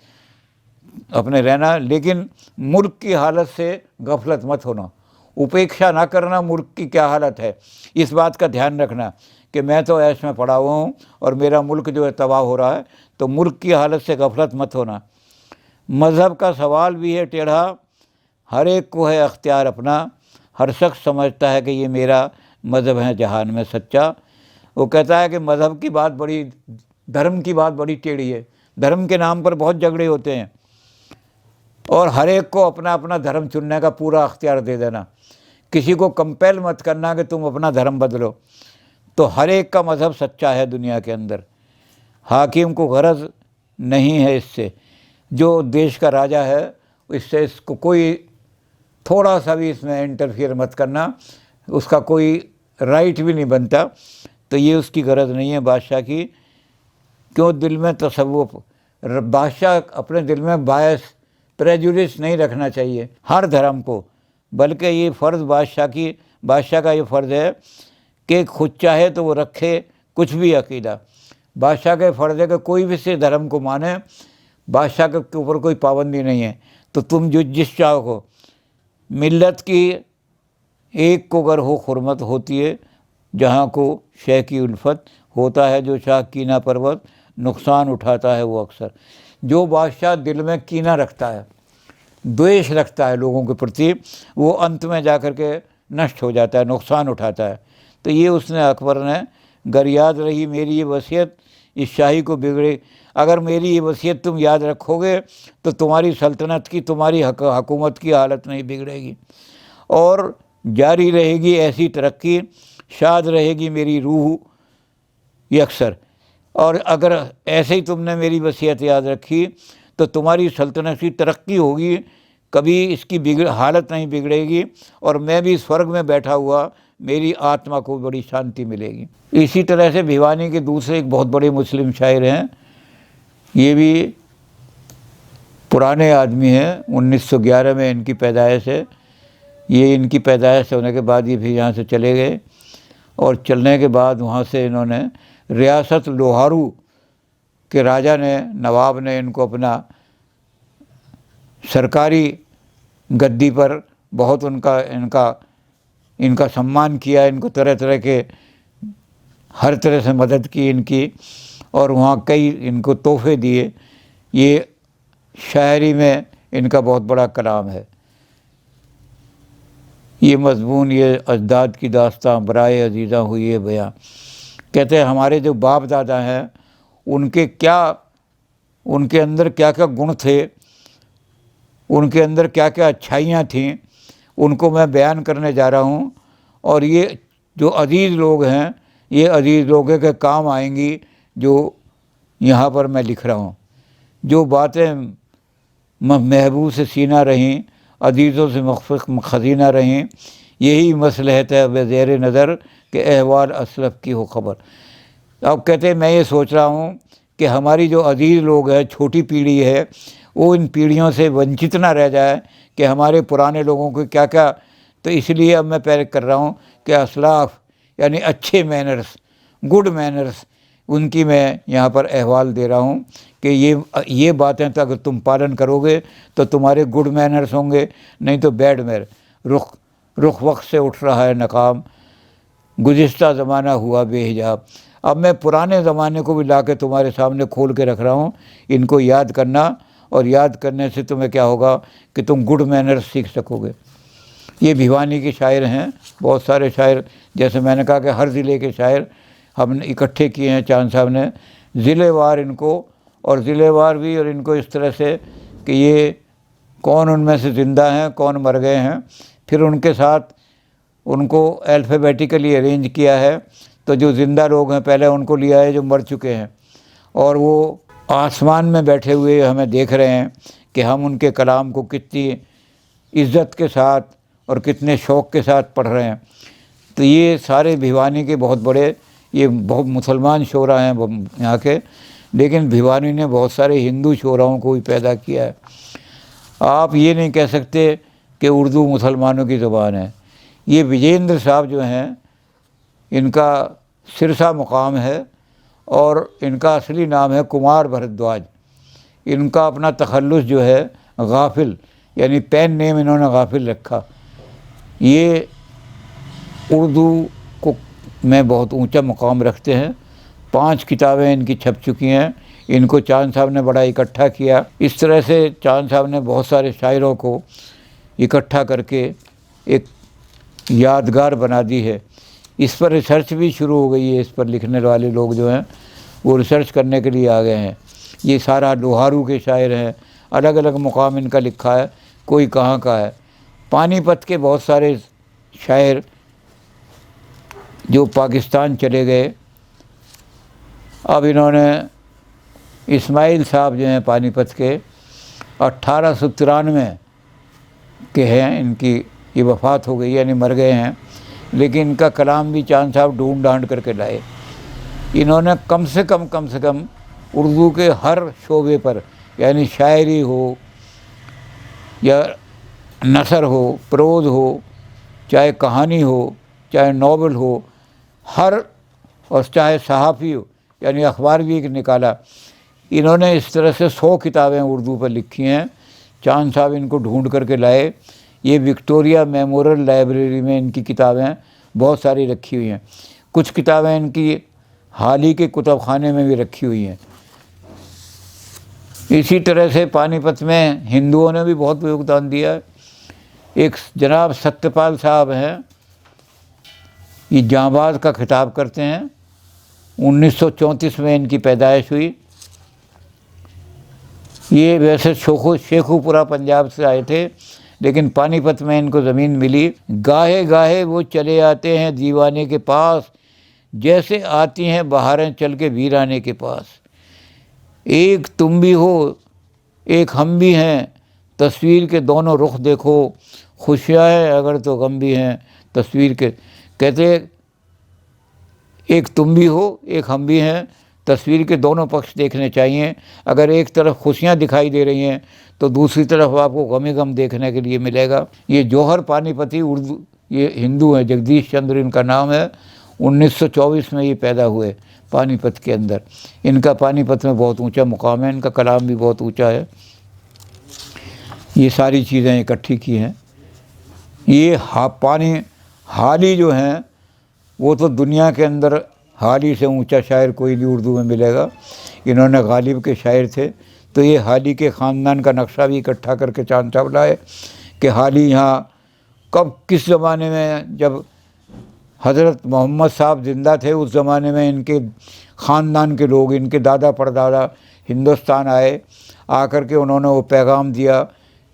अपने रहना, लेकिन मुल्क की हालत से गफलत मत होना, उपेक्षा ना करना मुल्क की क्या हालत है, इस बात का ध्यान रखना कि मैं तो ऐश में पड़ा हुआ हूँ और मेरा मुल्क जो है तबाह हो रहा है, तो मुल्क की हालत से गफलत मत होना। मज़हब का सवाल भी है टेढ़ा, हर एक को है अख्तियार अपना, हर शख्स समझता है कि ये मेरा मज़हब है जहान में सच्चा। वो कहता है कि मज़हब की बात बड़ी, धर्म की बात बड़ी टेढ़ी है, धर्म के नाम पर बहुत झगड़े होते हैं, और हर एक को अपना अपना धर्म चुनने का पूरा अख्तियार दे देना, किसी को कंपेल मत करना कि तुम अपना धर्म बदलो। तो हर एक का मज़हब सच्चा है दुनिया के अंदर, हाकिम को गरज नहीं है इससे, जो देश का राजा है इससे इसको कोई थोड़ा सा भी इसमें इंटरफियर मत करना, उसका कोई राइट भी नहीं बनता। तो ये उसकी गरज नहीं है बादशाह की। क्यों दिल में तसव्वुफ, बादशाह अपने दिल में बायस प्रेजुडिस नहीं रखना चाहिए हर धर्म को, बल्कि ये फ़र्ज़ बादशाह का ये फ़र्ज़ है कि खुद चाहे तो वो रखे कुछ भी अकीदा। बादशाह का फ़र्ज़ है कि कोई भी से धर्म को माने, बादशाह के ऊपर कोई पाबंदी नहीं है। तो तुम जो जिस चाहो को, मिल्लत की एक को अगर हो खुरमत होती है, जहाँ को शह की उल्फत होता है, जो शाह कीना पर्वत नुकसान उठाता है वो अक्सर। जो बादशाह दिल में कीना रखता है, द्वेष रखता है लोगों के प्रति, वो अंत में जा कर के नष्ट हो जाता है, नुकसान उठाता है। तो ये उसने अकबर ने, गर याद रही मेरी ये वसीयत इस शाही को बिगड़े, अगर मेरी ये वसीयत तुम याद रखोगे तो तुम्हारी सल्तनत की, तुम्हारी हुकूमत की हालत नहीं बिगड़ेगी और जारी रहेगी ऐसी तरक्की, शाद रहेगी मेरी रूह यकसर। और अगर ऐसे ही तुमने मेरी वसीयत याद रखी तो तुम्हारी सल्तनत की तरक्की होगी, कभी इसकी हालत नहीं बिगड़ेगी, और मैं भी स्वर्ग में बैठा हुआ मेरी आत्मा को बड़ी शांति मिलेगी। इसी तरह से भिवानी के दूसरे एक बहुत बड़े मुस्लिम शायर हैं, ये भी पुराने आदमी हैं, 1911 में इनकी पैदाइश है। ये इनकी पैदाइश होने के बाद ये भी यहाँ से चले गए, और चलने के बाद वहाँ से इन्होंने रियासत लोहारू के राजा ने, नवाब ने इनको अपना सरकारी गद्दी पर बहुत उनका इनका सम्मान किया, इनको तरह तरह के हर तरह से मदद की इनकी, और वहाँ कई इनको तोहफे दिए। ये शायरी में इनका बहुत बड़ा कलाम है। ये मज़मून ये अजदाद की दास्तां बराए अजीज़ा हुई है बयां। कहते हैं हमारे जो बाप दादा हैं उनके अंदर क्या क्या गुण थे, उनके अंदर क्या क्या अच्छाइयाँ थीं, उनको मैं बयान करने जा रहा हूँ। और ये जो अजीज़ लोग हैं, ये अजीज़ लोगों के काम आएंगी जो यहाँ पर मैं लिख रहा हूँ। जो बातें महबूब से सीना रहीं, अजीज़ों से मखफ़ खज़ीना रहीं, यही मसलहत है बेज़ेर नज़र के अहवाल असलफ़ की हो ख़बर। अब कहते हैं मैं ये सोच रहा हूँ कि हमारी जो अजीज़ लोग हैं, छोटी पीढ़ी है, वो इन पीढ़ियों से वंचित ना रह जाए कि हमारे पुराने लोगों को क्या क्या। तो इसलिए अब मैं पहले कर रहा हूँ कि असलाफ़ यानी अच्छे मैनर्स, गुड मैनर्स, उनकी मैं यहाँ पर अहवाल दे रहा हूँ कि ये बातें तो अगर तुम पालन करोगे तो तुम्हारे गुड मैनर्स होंगे, नहीं तो बैड मैनर। रुख वक्त से उठ रहा है नकाम, गुज़िश्ता ज़माना हुआ बेहिजाब। अब मैं पुराने ज़माने को भी ला के तुम्हारे सामने खोल के रख रहा हूँ, इनको याद करना, और याद करने से तुम्हें क्या होगा कि तुम गुड मैनर्स सीख सकोगे। ये भिवानी के शायर हैं, बहुत सारे शायर, जैसे मैंने कहा कि हर ज़िले के शायर हमने इकट्ठे किए हैं चांद साहब ने, ज़िलेवार इनको, और ज़िलेवार भी, और इनको इस तरह से कि ये कौन उनमें से ज़िंदा हैं, कौन मर गए हैं, फिर उनके साथ उनको अल्फ़ाबेटिकली अरेंज किया है। तो जो ज़िंदा लोग हैं पहले उनको लिया है जो मर चुके हैं, और वो आसमान में बैठे हुए हमें देख रहे हैं कि हम उनके कलाम को कितनी इज़्ज़त के साथ और कितने शौक़ के साथ पढ़ रहे हैं। तो ये सारे भिवानी के बहुत बड़े, ये बहुत मुसलमान शोरा हैं यहाँ के, लेकिन भिवानी ने बहुत सारे हिंदू शोराओं को भी पैदा किया है। आप ये नहीं कह सकते कि उर्दू मुसलमानों की ज़बान है। ये विजेंद्र साहब जो हैं, इनका सिरसा मुकाम है और इनका असली नाम है कुमार भरद्वाज। इनका अपना तखल्लुस जो है गाफिल, यानी पेन नेम इन्होंने गाफिल रखा। ये उर्दू को में बहुत ऊंचा मुकाम रखते हैं। 5 किताबें इनकी छप चुकी हैं। इनको चांद साहब ने बड़ा इकट्ठा किया। इस तरह से चांद साहब ने बहुत सारे शायरों को इकट्ठा करके एक यादगार बना दी है। इस पर रिसर्च भी शुरू हो गई है। इस पर लिखने वाले लोग जो हैं वो रिसर्च करने के लिए आ गए हैं। ये सारा लोहारू के शायर हैं, अलग अलग मुकाम इनका लिखा है, कोई कहाँ का है। पानीपत के बहुत सारे शायर जो पाकिस्तान चले गए, अब इन्होंने इस्माइल साहब जो हैं पानीपत के 1893 के हैं, इनकी ये वफ़ात हो गई यानी मर गए हैं, लेकिन इनका कलाम भी चांद साहब ढूंढ ढांड करके लाए। इन्होंने कम से कम उर्दू के हर शोबे पर, यानी शायरी हो या नसर हो, प्रोज़ हो, चाहे कहानी हो, चाहे नावल हो, हर, और चाहे सहाफ़ी हो, यानी अखबार भी एक निकाला। इन्होंने इस तरह से 100 किताबें उर्दू पर लिखी हैं। चांद साहब इनको ढूंढ करके लाए। ये विक्टोरिया मेमोरियल लाइब्रेरी में इनकी किताबें बहुत सारी रखी हुई हैं। कुछ किताबें इनकी हाल ही के कुतुब खाने में भी रखी हुई हैं। इसी तरह से पानीपत में हिंदुओं ने भी बहुत योगदान दिया है। एक जनाब सत्यपाल साहब हैं, ये जांबाज का खिताब करते हैं। 1934 में इनकी पैदाइश हुई। ये वैसे शेखुपुरा पंजाब से आए थे, लेकिन पानीपत में इनको ज़मीन मिली। गाहे गाहे वो चले आते हैं दीवाने के पास, जैसे आती हैं बहारें चल के वीराने के पास। एक तुम भी हो, एक हम भी हैं, तस्वीर के दोनों रुख देखो, खुशियाँ हैं अगर तो गम भी हैं तस्वीर के। कहते एक तुम भी हो, एक हम भी हैं, तस्वीर के दोनों पक्ष देखने चाहिए। अगर एक तरफ खुशियाँ दिखाई दे रही हैं तो दूसरी तरफ आपको गम ही गम देखने के लिए मिलेगा। ये जौहर पानीपती उर्दू, ये हिंदू हैं, जगदीश चंद्र इनका नाम है। 1924 में ये पैदा हुए पानीपत के अंदर। इनका पानीपत में बहुत ऊंचा मुकाम है, इनका कलाम भी बहुत ऊंचा है। ये सारी चीज़ें इकट्ठी की हैं। ये पानी हाली जो हैं वो तो दुनिया के अंदर हाली से ऊंचा शायर कोई नहीं उर्दू में मिलेगा। इन्होंने गालिब के शायर थे, तो ये हाली के ख़ानदान का नक्शा भी इकट्ठा करके चांद साहब लाए कि हाली यहाँ कब किस ज़माने में, जब हज़रत मोहम्मद साहब ज़िंदा थे उस ज़माने में इनके ख़ानदान के लोग, इनके दादा परदादा हिंदुस्तान आए, आकर के उन्होंने वो पैगाम दिया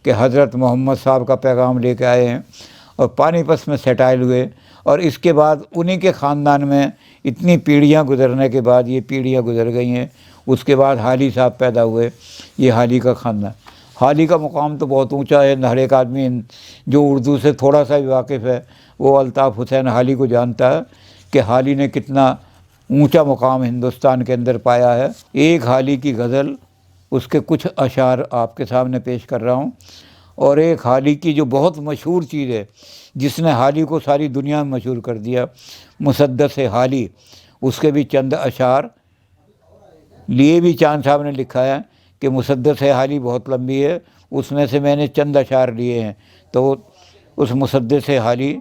कि हज़रत मोहम्मद साहब का पैगाम लेके आए हैं, और पानीपत में सेटाइल हुए। और इसके बाद उन्हीं के ख़ानदान में इतनी पीढ़ियाँ गुजरने के बाद, ये पीढ़ियाँ गुजर गई हैं, उसके बाद हाली साहब पैदा हुए, ये हाली का ख़ानदान। हाली का मुकाम तो बहुत ऊंचा है, हर एक आदमी जो उर्दू से थोड़ा सा भी वाकिफ़ है वो अल्ताफ़ हुसैन हाली को जानता है कि हाली ने कितना ऊंचा मुकाम हिंदुस्तान के अंदर पाया है। एक हाली की गज़ल, उसके कुछ अशार आपके सामने पेश कर रहा हूँ। और एक हाली की जो बहुत मशहूर चीज़ है, जिसने हाली को सारी दुनिया में मशहूर कर दिया, मुसद्दस हाली, उसके भी चंद अशार लिए भी चांद साहब ने लिखा है कि मुसद्दस हाली बहुत लंबी है, उसमें से मैंने चंद अशार लिए हैं। तो उस मुसद्दस हाली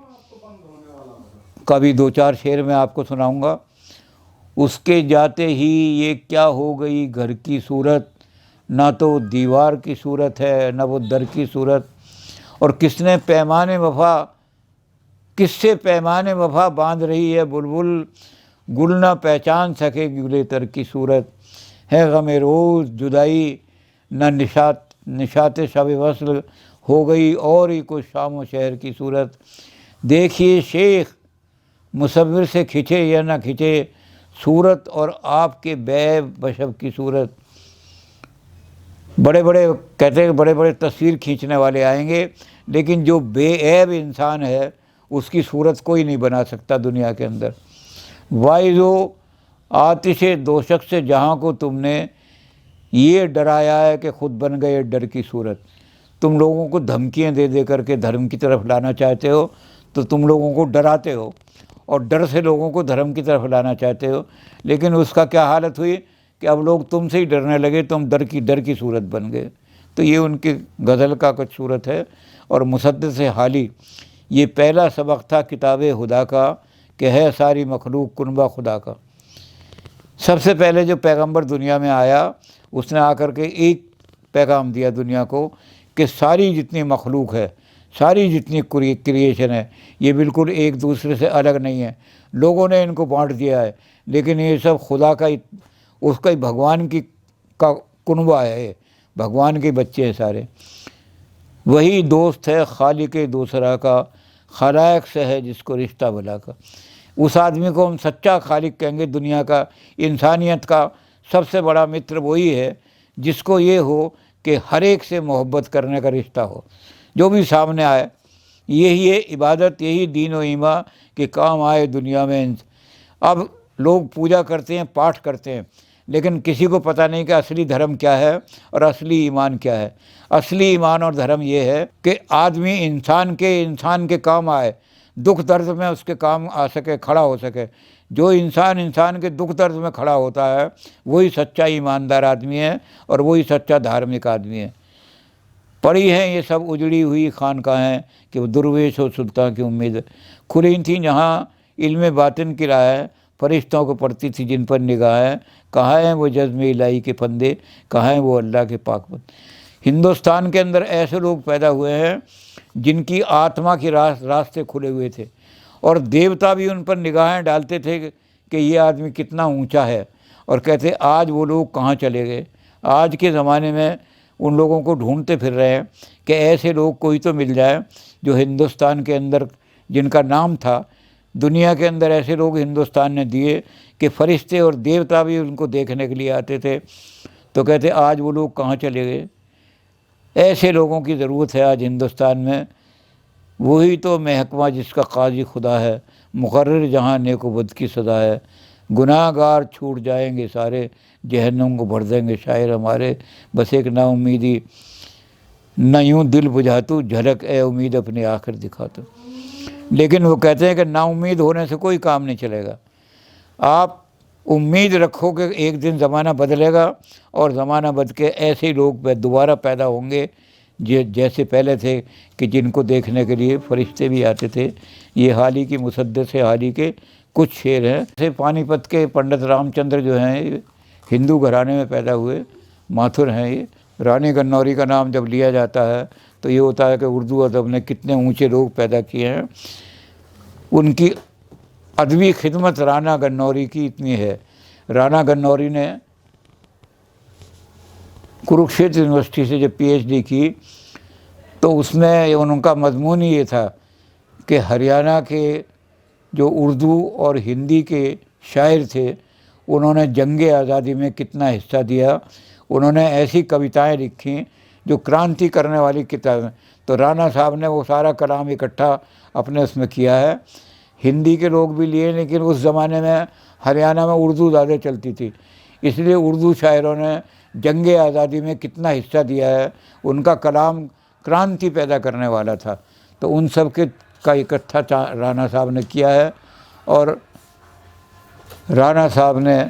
का भी दो चार शेर मैं आपको सुनाऊंगा। उसके जाते ही ये क्या हो गई घर की सूरत, ना तो दीवार की सूरत है ना वो दर की सूरत, और किसने पैमाने वफ़ा, किससे पैमाने वफ़ा बांध रही है बुलबुल, गुल ना पहचान सके गुले तर की सूरत है, गमे रोज़ जुदाई ना निशाते शब वस्ल हो गई और ही कुछ शाम व शहर की सूरत। देखिए शेख मुसव्विर से खिंचे या ना खिंचे सूरत, और आपके बैब बशब की सूरत। बड़े बड़े कहते हैं, बड़े बड़े तस्वीर खींचने वाले आएंगे, लेकिन जो बेऐब इंसान है उसकी सूरत कोई नहीं बना सकता दुनिया के अंदर। वाइज़ो आतिशे दोशक से जहाँ को तुमने ये डराया है कि ख़ुद बन गए डर की सूरत। तुम लोगों को धमकियाँ दे दे करके धर्म की तरफ लाना चाहते हो, तो तुम लोगों को डराते हो, और डर से लोगों को धर्म की तरफ लाना चाहते हो, लेकिन उसका क्या हालत हुई कि अब लोग तुमसे ही डरने लगे, तुम डर की सूरत बन गए। तो ये उनकी गज़ल का कुछ सूरत है। और मुसद्दस हाली, ये पहला सबक था किताब खुदा का कि है सारी मखलूक कुनबा खुदा का। सबसे पहले जो पैगंबर दुनिया में आया, उसने आकर के एक पैगाम दिया दुनिया को कि सारी जितनी मखलूक है, सारी जितनी क्रिएशन है, ये बिल्कुल एक दूसरे से अलग नहीं है। लोगों ने इनको बांट दिया है, लेकिन ये सब खुदा का, उसका ही भगवान की का कुनबा है, भगवान के बच्चे हैं सारे। वही दोस्त है खालिक दूसरा का, खलायक से है जिसको रिश्ता भला का। उस आदमी को हम सच्चा खालिक कहेंगे दुनिया का, इंसानियत का सबसे बड़ा मित्र वही है जिसको ये हो कि हर एक से मोहब्बत करने का रिश्ता हो, जो भी सामने आए। यही है इबादत, यही दीन व ईमान के काम आए दुनिया में। अब लोग पूजा करते हैं, पाठ करते हैं, लेकिन किसी को पता नहीं कि असली धर्म क्या है और असली ईमान क्या है। असली ईमान और धर्म ये है कि आदमी इंसान के काम आए, दुख दर्द में उसके काम आ सके, खड़ा हो सके। जो इंसान के दुख दर्द में खड़ा होता है वही सच्चा ईमानदार आदमी है और वही सच्चा धार्मिक आदमी है। पड़ी हैं ये सब उजड़ी हुई खानकाहें कि वो दुर्वेश हो सुल्तान की उम्मीद, खुली थी जहाँ इल्म बातिन की राहें, फरिश्तों को पड़ती थी जिन पर निगाहें। कहाँ हैं वो जज़्म इलाही के फंदे, कहाँ हैं वो अल्लाह के पाक बंदे। हिंदुस्तान के अंदर ऐसे लोग पैदा हुए हैं जिनकी आत्मा के रास्ते खुले हुए थे, और देवता भी उन पर निगाहें डालते थे कि ये आदमी कितना ऊंचा है, और कहते आज वो लोग कहाँ चले गए। आज के ज़माने में उन लोगों को ढूंढते फिर रहे हैं कि ऐसे लोग कोई तो मिल जाए जो हिंदुस्तान के अंदर, जिनका नाम था, दुनिया के अंदर ऐसे लोग हिंदुस्तान ने दिए कि फरिश्ते और देवता भी उनको देखने के लिए आते थे। तो कहते आज वो लोग कहाँ चले गए। ऐसे लोगों की ज़रूरत है आज हिंदुस्तान में। वही तो महकमा जिसका काजी खुदा है, मुकर्रिर जहाँ नेको बद की सदा है। गुनाहगार छूट जाएंगे सारे, जहन्नुम को भर देंगे शायर हमारे। बस एक नाउमीदी न यूँ दिल बुझातू, झलक ए उम्मीद अपनी आखिर दिखातू। लेकिन वो कहते हैं कि नाउमीद होने से कोई काम नहीं चलेगा। आप उम्मीद रखो कि एक दिन ज़माना बदलेगा, और ज़माना बदल के ऐसे ही लोग दोबारा पैदा होंगे जैसे पहले थे कि जिनको देखने के लिए फरिश्ते भी आते थे। ये हाल ही की मुसद्दस हाल ही के कुछ शेर हैं। जैसे पानीपत के पंडित रामचंद्र जो हैं, ये हिंदू घराने में पैदा हुए माथुर हैं। ये रानी गन्नौरी का नाम जब लिया जाता है तो ये होता है कि उर्दू अदब ने कितने ऊंचे लोग पैदा किए हैं। उनकी अदबी खिदमत राना गन्नौरी की इतनी है। राना गन्नौरी ने कुरुक्षेत्र यूनिवर्सिटी से जब पीएचडी की तो उसमें उनका मजमून ही ये था कि हरियाणा के जो उर्दू और हिंदी के शायर थे उन्होंने जंग आज़ादी में कितना हिस्सा दिया। उन्होंने ऐसी कविताएं लिखी जो क्रांति करने वाली किताबें। तो राना साहब ने वो सारा कलाम इकट्ठा अपने उसमें किया है। हिंदी के लोग भी लिए, लेकिन उस ज़माने में हरियाणा में उर्दू ज़्यादा चलती थी, इसलिए उर्दू शायरों ने जंग आज़ादी में कितना हिस्सा दिया है। उनका कलाम क्रांति पैदा करने वाला था। तो उन सब के का इकट्ठा राना साहब ने किया है। और राना साहब ने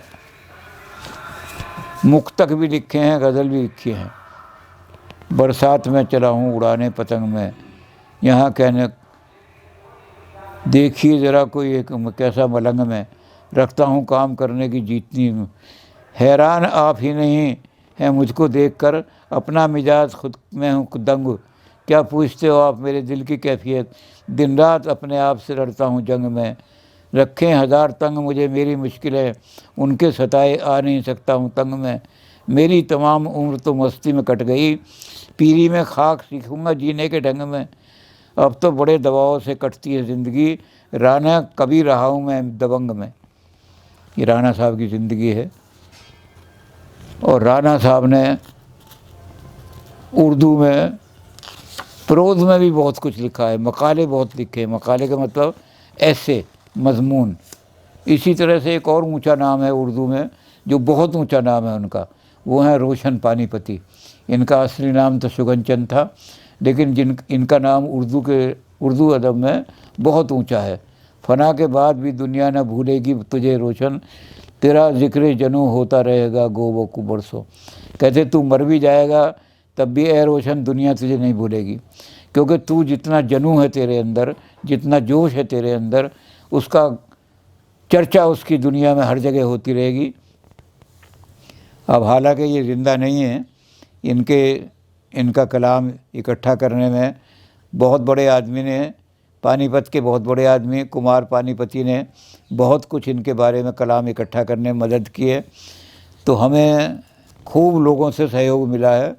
मुक्तक भी लिखे हैं, गज़ल भी लिखी हैं। बरसात में चला हूँ उड़ाने पतंग में, यहाँ कहने देखिए ज़रा कोई एक कैसा मलंग में, रखता हूँ काम करने की जीतनी। हैरान आप ही नहीं है मुझको देखकर, अपना मिजाज खुद में हूँ दंग। क्या पूछते हो आप मेरे दिल की कैफियत, दिन रात अपने आप से लड़ता हूँ जंग में। रखें हज़ार तंग मुझे मेरी मुश्किलें, उनके सताए आ नहीं सकता हूँ तंग में। मेरी तमाम उम्र तो मस्ती में कट गई, पीरी में खाक सीखूँगा जीने के ढंग में। अब तो बड़े दबाव से कटती है ज़िंदगी, राना कभी रहा हूँ मैं दबंग में। ये राना साहब की ज़िंदगी है। और राना साहब ने उर्दू में प्रोज़ में भी बहुत कुछ लिखा है, मकाले बहुत लिखे हैं। मकाले का मतलब ऐसे मजमून। इसी तरह से एक और ऊंचा नाम है उर्दू में, जो बहुत ऊंचा नाम है उनका, वो है रोशन पानीपती। इनका असली नाम तो शुगनचंद था, लेकिन इनका नाम उर्दू अदब में बहुत ऊंचा है। फना के बाद भी दुनिया न भूलेगी तुझे रोशन, तेरा ज़िक्र जनू होता रहेगा गो वकू बरसों। कहते तू मर भी जाएगा तब भी ए रोशन दुनिया तुझे नहीं भूलेगी, क्योंकि तू जितना जनू है तेरे अंदर, जितना जोश है तेरे अंदर, उसका चर्चा उसकी दुनिया में हर जगह होती रहेगी। अब हालांकि ये ज़िंदा नहीं है, इनका कलाम इकट्ठा करने में बहुत बड़े आदमी ने, पानीपत के बहुत बड़े आदमी कुमार पानीपती ने बहुत कुछ इनके बारे में कलाम इकट्ठा करने में मदद की है। तो हमें खूब लोगों से सहयोग मिला है,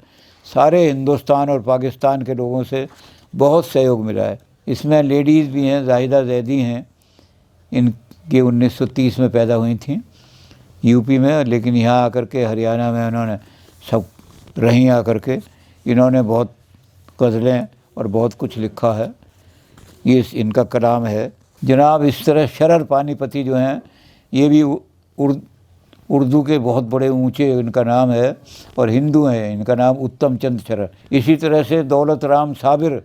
सारे हिंदुस्तान और पाकिस्तान के लोगों से बहुत सहयोग मिला है। इसमें लेडीज़ भी हैं, जाहिदा जैदी हैं, इनकी 1930 में पैदा हुई थी यूपी में, लेकिन यहाँ आकर के हरियाणा में उन्होंने सब रहीं आकर के इन्होंने बहुत गज़लें और बहुत कुछ लिखा है। ये इनका कलाम है। जनाब इस तरह शरर पानीपती जो हैं, ये भी उर्दू के बहुत बड़े ऊंचे इनका नाम है और हिंदू हैं। इनका नाम उत्तम चंद शरर। इसी तरह से दौलत राम साबिर।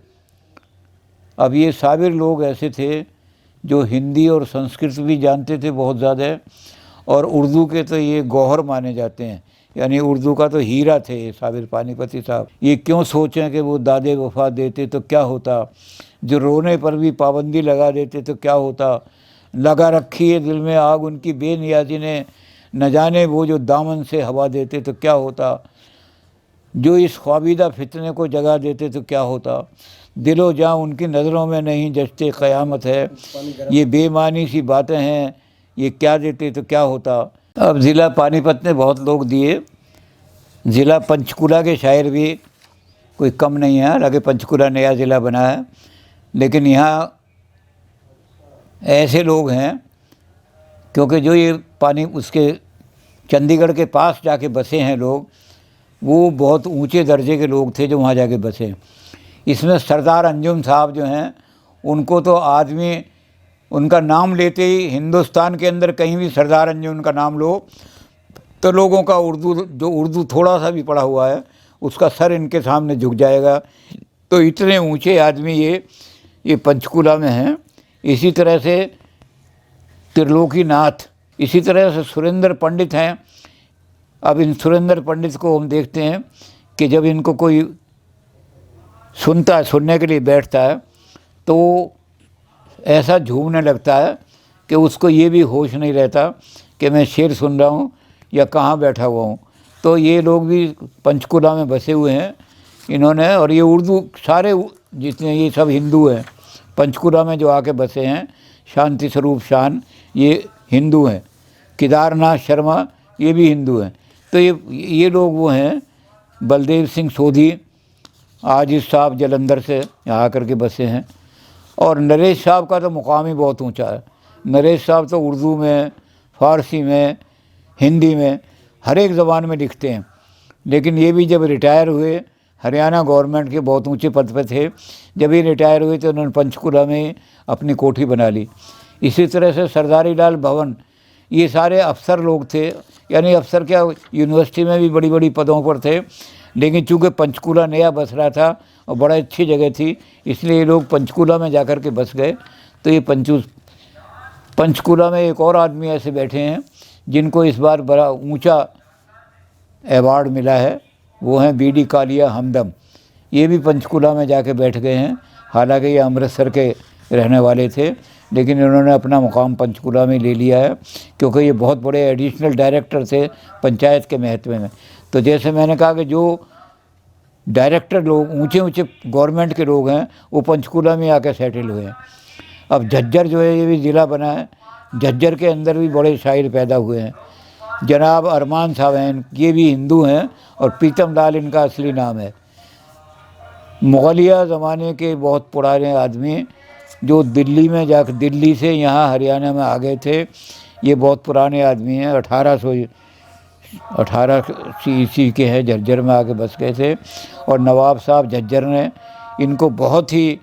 अब ये साबिर लोग ऐसे थे जो हिंदी और संस्कृत भी जानते थे बहुत ज़्यादा, और उर्दू के तो ये गौहर माने जाते हैं, यानी उर्दू का तो हीरा थे ये साबिर पानीपती साहब। ये क्यों सोचें कि वो दादे वफा देते तो क्या होता, जो रोने पर भी पाबंदी लगा देते तो क्या होता। लगा रखी है दिल में आग उनकी बेनियाजी ने, न जाने वो जो दामन से हवा देते तो क्या होता। जो इस ख्वाबीदा फितने को जगा देते तो क्या होता। दिलो जाँ उनकी नज़रों में नहीं जचते क़यामत है, ये बेमानी सी बातें हैं, ये क्या देते तो क्या होता। अब ज़िला पानीपत ने बहुत लोग दिए। ज़िला पंचकुला के शायर भी कोई कम नहीं है, हालांकि पंचकुला नया ज़िला बना है, लेकिन यहाँ ऐसे लोग हैं क्योंकि जो ये उसके चंडीगढ़ के पास जाके बसे हैं लोग, वो बहुत ऊंचे दर्जे के लोग थे जो वहाँ जाके बसे। इसमें सरदार अंजुम साहब जो हैं, उनको तो आदमी उनका नाम लेते ही हिंदुस्तान के अंदर कहीं भी सरदार अंजुम का नाम लो तो लोगों का उर्दू थोड़ा सा भी पढ़ा हुआ है उसका सर इनके सामने झुक जाएगा। तो इतने ऊंचे आदमी ये पंचकुला में हैं। इसी तरह से त्रिलोकीनाथ, इसी तरह से सुरेंद्र पंडित हैं। अब इन सुरेंद्र पंडित को हम देखते हैं कि जब इनको कोई सुनता है, सुनने के लिए बैठता है तो ऐसा झूमने लगता है कि उसको ये भी होश नहीं रहता कि मैं शेर सुन रहा हूँ या कहाँ बैठा हुआ हूँ। तो ये लोग भी पंचकुला में बसे हुए हैं इन्होंने, और ये उर्दू सारे जितने ये सब हिंदू हैं पंचकुला में जो आके बसे हैं, शांति स्वरूप शान ये हिंदू हैं, केदारनाथ शर्मा ये भी हिंदू हैं। तो ये लोग वो हैं, बलदेव सिंह सोधी आजिज साहब जलंधर से यहाँ आकर के बसे हैं। और नरेश साहब का तो मुकाम ही बहुत ऊंचा है। नरेश साहब तो उर्दू में, फ़ारसी में, हिंदी में, हर एक ज़बान में लिखते हैं। लेकिन ये भी जब रिटायर हुए, हरियाणा गवर्नमेंट के बहुत ऊंचे पद पे थे, जब ये रिटायर हुए तो उन्होंने पंचकुला में अपनी कोठी बना ली। इसी तरह से सरदारी लाल भवन, ये सारे अफसर लोग थे, यानी अफसर क्या, यूनिवर्सिटी में भी बड़ी बड़ी पदों पर थे। लेकिन चूँकि पंचकुला नया बस रहा था और बड़ा अच्छी जगह थी, इसलिए ये लोग पंचकुला में जाकर के बस गए। तो ये पंचकुला में एक और आदमी ऐसे बैठे हैं जिनको इस बार बड़ा ऊंचा अवार्ड मिला है, वो हैं बीडी कालिया हमदम। ये भी पंचकुला में जाके बैठ गए हैं। हालांकि ये अमृतसर के रहने वाले थे, लेकिन इन्होंने अपना मुकाम पंचकुला में ले लिया है, क्योंकि ये बहुत बड़े एडिशनल डायरेक्टर थे पंचायत के महत्व में। तो जैसे मैंने कहा कि जो डायरेक्टर लोग ऊंचे ऊंचे गवर्नमेंट के लोग हैं वो पंचकुला में आकर सेटल हुए हैं। अब झज्जर जो है ये भी ज़िला बना है, झज्जर के अंदर भी बड़े शायर पैदा हुए हैं। जनाब अरमान साहब हैं, ये भी हिंदू हैं और प्रीतम लाल इनका असली नाम है। मुगलिया ज़माने के बहुत पुराने आदमी जो दिल्ली में जाकर, दिल्ली से यहाँ हरियाणा में आ गए थे, ये बहुत पुराने आदमी हैं। 1818 ईस्वी के हैं, झज्जर में आके बस गए थे। और नवाब साहब झज्जर ने इनको बहुत ही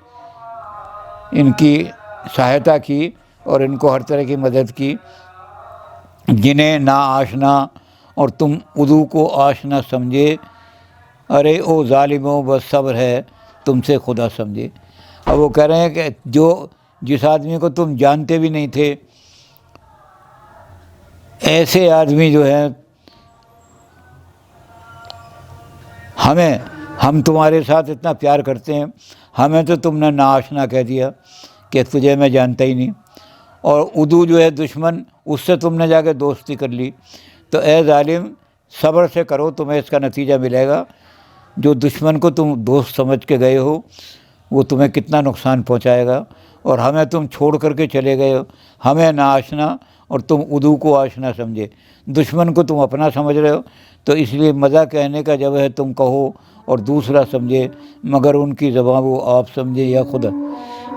इनकी सहायता की और इनको हर तरह की मदद की। जिन्हें ना आशना और तुम उदू को आशना समझे, अरे ओ ज़ालिमों बस सब्र है तुमसे खुदा समझे। अब वो कह रहे हैं कि जो जिस आदमी को तुम जानते भी नहीं थे, ऐसे आदमी जो हैं हम तुम्हारे साथ इतना प्यार करते हैं, हमें तो तुमने नाआशना कह दिया कि तुझे मैं जानता ही नहीं। और उदू जो है दुश्मन, उससे तुमने जाके दोस्ती कर ली। तो ए जालिम सब्र से करो, तुम्हें इसका नतीजा मिलेगा। जो दुश्मन को तुम दोस्त समझ के गए हो वो तुम्हें कितना नुकसान पहुंचाएगा। और हमें तुम छोड़ करके चले गए हो, हमें नाआशना और तुम उदू को आशना समझे। दुश्मन को तुम अपना समझ रहे हो, तो इसलिए मज़ा कहने का जब है तुम कहो और दूसरा समझे, मगर उनकी ज़बान वो आप समझे या खुदा।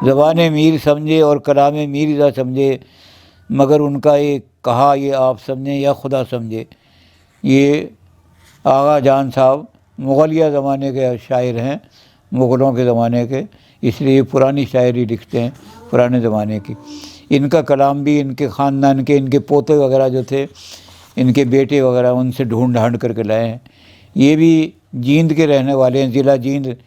ज़बान मीर समझे और कलाम मीर्ज़ा समझे, मगर उनका ये कहा ये आप समझे या खुदा समझे। ये आगा जान साहब मुगलिया ज़माने के शायर हैं, मुग़लों के ज़माने के, इसलिए पुरानी शायरी लिखते हैं पुराने ज़माने की। इनका कलाम भी इनके ख़ानदान के, इनके पोते वगैरह जो थे, इनके बेटे वगैरह, उनसे ढूंढ ढांड करके लाए हैं। ये भी जींद के रहने वाले हैं, ज़िला जींद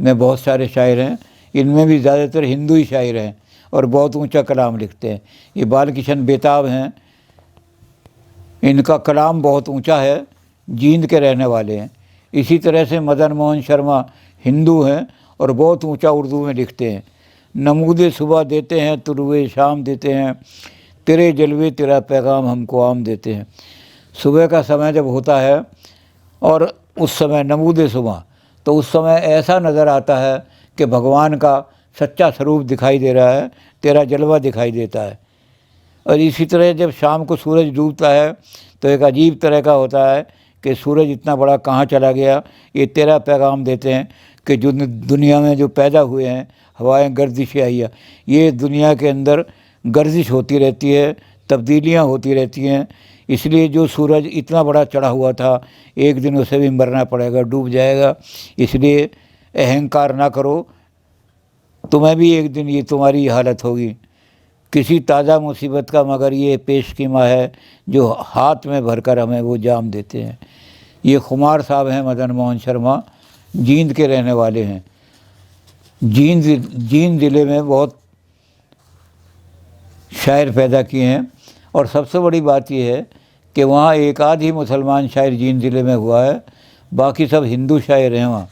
में बहुत सारे शायर हैं। इनमें भी ज़्यादातर हिंदू ही शायर हैं और बहुत ऊंचा कलाम लिखते हैं। ये बाल किशन बेताब हैं, इनका कलाम बहुत ऊंचा है, जींद के रहने वाले हैं। इसी तरह से मदन मोहन शर्मा हिंदू हैं और बहुत ऊंचा उर्दू में लिखते हैं। नमूदे सुबह देते हैं, तुलुए शाम देते हैं, तेरे जलवे तेरा पैगाम हमको आम देते हैं। सुबह का समय जब होता है और उस समय नमूदे सुबह, तो उस समय ऐसा नज़र आता है कि भगवान का सच्चा स्वरूप दिखाई दे रहा है, तेरा जलवा दिखाई देता है। और इसी तरह जब शाम को सूरज डूबता है तो एक अजीब तरह का होता है कि सूरज इतना बड़ा कहाँ चला गया। ये तेरा पैगाम देते हैं कि जो दुनिया में जो पैदा हुए हैं, हवाएं गर्दिशें आई है, ये दुनिया के अंदर गर्दिश होती रहती है, तब्दीलियाँ होती रहती हैं। इसलिए जो सूरज इतना बड़ा चढ़ा हुआ था, एक दिन उसे भी मरना पड़ेगा, डूब जाएगा। इसलिए अहंकार ना करो, तुम्हें भी एक दिन ये तुम्हारी हालत होगी। किसी ताज़ा मुसीबत का मगर ये पेश कीमा है, जो हाथ में भरकर हमें वो जाम देते हैं। ये खुमार साहब हैं मदन मोहन शर्मा, जींद के रहने वाले हैं। जींद ज़िले में बहुत शायर पैदा किए हैं। और सबसे बड़ी बात यह है कि वहाँ एक आध ही मुसलमान शायर जींद ज़िले में हुआ है, बाकी सब हिंदू शायर हैं। वहाँ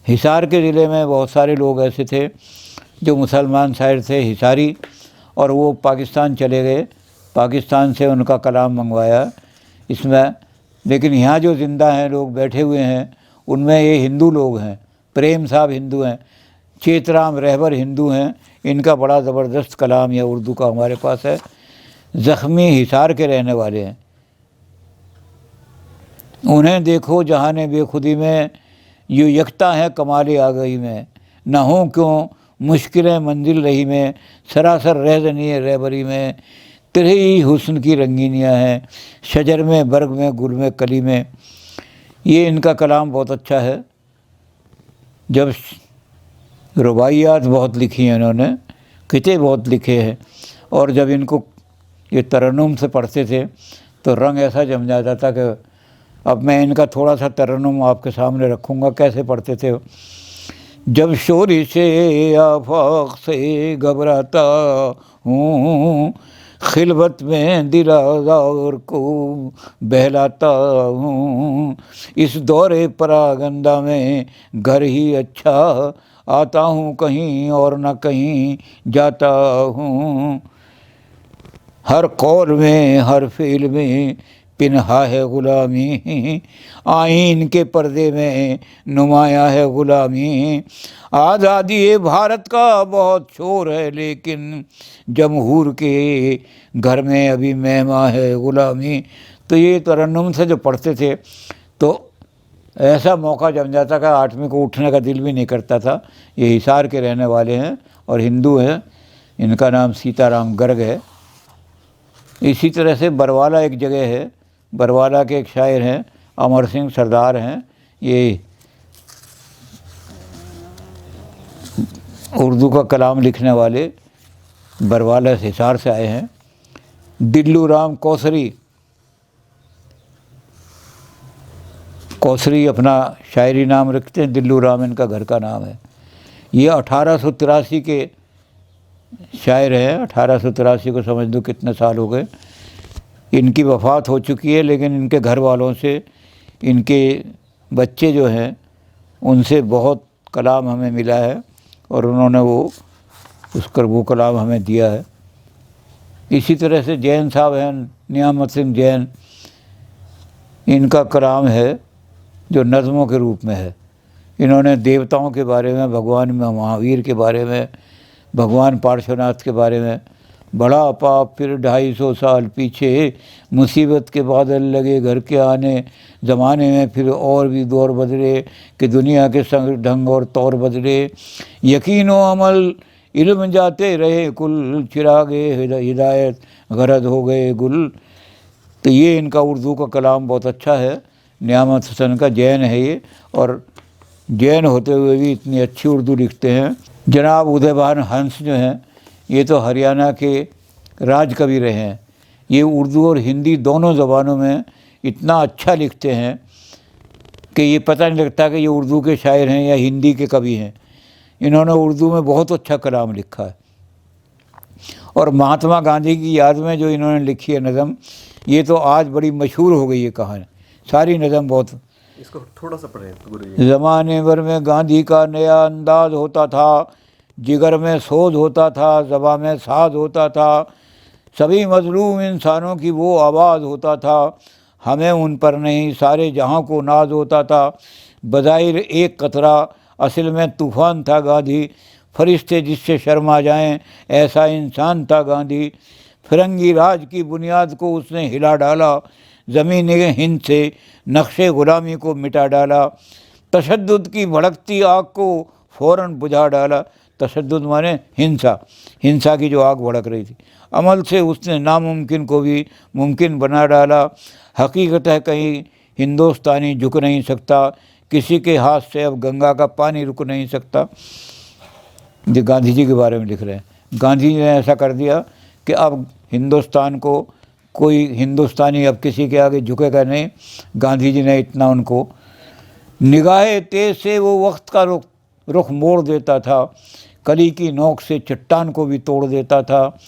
हिसार के ज़िले में बहुत सारे लोग ऐसे थे जो मुसलमान शायर थे, हिसारी, और वो पाकिस्तान चले गए, पाकिस्तान से उनका कलाम मंगवाया इसमें। लेकिन यहाँ जो ज़िंदा हैं लोग बैठे हुए हैं उनमें ये हिंदू लोग हैं। प्रेम साहब हिंदू हैं, चेतराम रहबर हिंदू हैं, इनका बड़ा ज़बरदस्त कलाम या उर्दू का हमारे पास है। ज़ख्मी हिसार के रहने वाले हैं। उन्हें देखो जहाँ ने बेखुदी में, यूँ यकता है कमाल आ गई में, ना हो क्यों मुश्किलें मंजिल रही में, सरासर रहजनी रहबरी में, तेरे ही हुस्न की रंगीनियाँ हैं, शजर में बर्ग में गुल में कली में। ये इनका कलाम बहुत अच्छा है। जब रुबाइयात बहुत लिखी हैं इन्होंने, किते बहुत लिखे हैं, और जब इनको ये तरन्नुम से पढ़ते थे तो रंग ऐसा जम जाता था कि अब मैं इनका थोड़ा सा तरन्नुम आपके सामने रखूँगा कैसे पढ़ते थे। जब शोरी से आफाक से घबराता हूँ, खिलवत में दिल आज़ार को बहलाता हूँ, इस दौरे परागंदा में घर ही अच्छा, आता हूँ कहीं और न कहीं जाता हूँ। हर कौल में हर फ़ील में पिन्हा है ग़ुलामी, आईन के पर्दे में नुमाया है ग़ुलामी। आज़ादी भारत का बहुत शोर है लेकिन जमहूर के घर में अभी मेहमा है ग़ुलामी। तो ये तरन्नुम से जो पढ़ते थे तो ऐसा मौका जम जाता का आठवीं को उठने का दिल भी नहीं करता था। ये हिसार के रहने वाले हैं और हिंदू हैं। इनका नाम सीताराम गर्ग है। इसी तरह से बरवाला एक जगह है, बरवाला के एक शायर हैं अमर सिंह सरदार हैं। ये उर्दू का कलाम लिखने वाले बरवाला से हिसार से आए हैं। दिल्लू राम कौसरी, कौसरी अपना शायरी नाम रखते हैं, दिल्लू राम इनका घर का नाम है। ये 1883 के शायर हैं। 1883 को समझ दो कितने साल हो गए। इनकी वफ़ात हो चुकी है, लेकिन इनके घर वालों से, इनके बच्चे जो हैं उनसे बहुत कलाम हमें मिला है और उन्होंने वो कलाम हमें दिया है। इसी तरह से जैन साहब हैं, नियामत सिंह जैन, इनका कलाम है जो नज़मों के रूप में है। इन्होंने देवताओं के बारे में, भगवान महावीर के बारे में, भगवान पार्श्वनाथ के बारे में, बड़ा पाप फिर 250 साल पीछे, मुसीबत के बादल लगे घर के आने, ज़माने में फिर और भी दौर बदले, कि दुनिया के संग ढंग और तौर बदले, यकीन व अमल इल्म जाते रहे कुल, चिरागे हिदायत गरज हो गए गुल। तो ये इनका उर्दू का कलाम बहुत अच्छा है। नियामत हसन का जैन है ये, और जैन होते हुए भी इतनी अच्छी उर्दू लिखते हैं। जनाब उदयभान हंस जो हैं ये तो हरियाणा के राज कवि रहे हैं। ये उर्दू और हिंदी दोनों ज़बानों में इतना अच्छा लिखते हैं कि ये पता नहीं लगता कि ये उर्दू के शायर हैं या हिंदी के कवि हैं। इन्होंने उर्दू में बहुत अच्छा कलाम लिखा है। और महात्मा गांधी की याद में जो इन्होंने लिखी है नज़म, ये तो आज बड़ी मशहूर हो गई है कहानी, सारी नज़म बहुत। इसको थोड़ा सा पढ़ें गुरु जी। ज़माने भर में गांधी का नया अंदाज होता था, जिगर में सोज होता था, ज़बा में साज होता था, सभी मजलूम इंसानों की वो आवाज़ होता था, हमें उन पर नहीं सारे जहां को नाज होता था। बज़ाहिर एक कतरा असल में तूफ़ान था गांधी, फरिश्ते जिससे शर्मा जाएं ऐसा इंसान था गांधी। फिरंगी राज की बुनियाद को उसने हिला डाला, ज़मीन हिंद से नक्शे ग़ुलामी को मिटा डाला, तशद्दुद की भड़कती आग को फ़ौरन बुझा डाला। तशद्दुद माने हिंसा, हिंसा की जो आग भड़क रही थी। अमल से उसने नामुमकिन को भी मुमकिन बना डाला। हकीकत है कहीं हिंदुस्तानी झुक नहीं सकता, किसी के हाथ से अब गंगा का पानी रुक नहीं सकता। जो गांधी जी के बारे में लिख रहे हैं, गांधी जी ने ऐसा कर दिया कि अब हिंदुस्तान को कोई हिंदुस्तानी अब किसी के आगे झुकेगा नहीं। गांधी जी ने इतना उनको, निगाहे तेज से वो वक्त का रुख मोड़ देता था, कली की नोक से चट्टान को भी तोड़ देता था,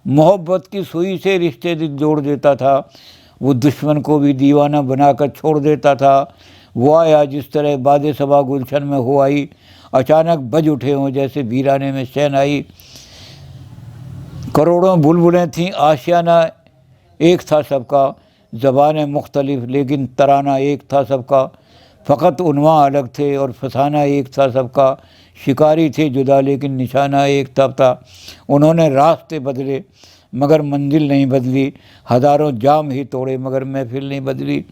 मोहब्बत की सुई से रिश्ते जोड़ देता था, वो दुश्मन को भी दीवाना बनाकर छोड़ देता था, वो आया जिस तरह बादे सबा गुलशन में हो आई, अचानक बज उठे हों जैसे वीराने में शहनाई। करोड़ों बुलबुलें थीं आशियाना एक था सबका, ज़बानें मुख्तलिफ लेकिन तराना एक था सबका। फ़कत उन्वां अलग थे और फसाना एक था सबका, शिकारी थे जुदा लेकिन निशाना एक था। उन्होंने रास्ते बदले मगर मंजिल नहीं बदली, हज़ारों जाम ही तोड़े मगर महफिल नहीं बदली।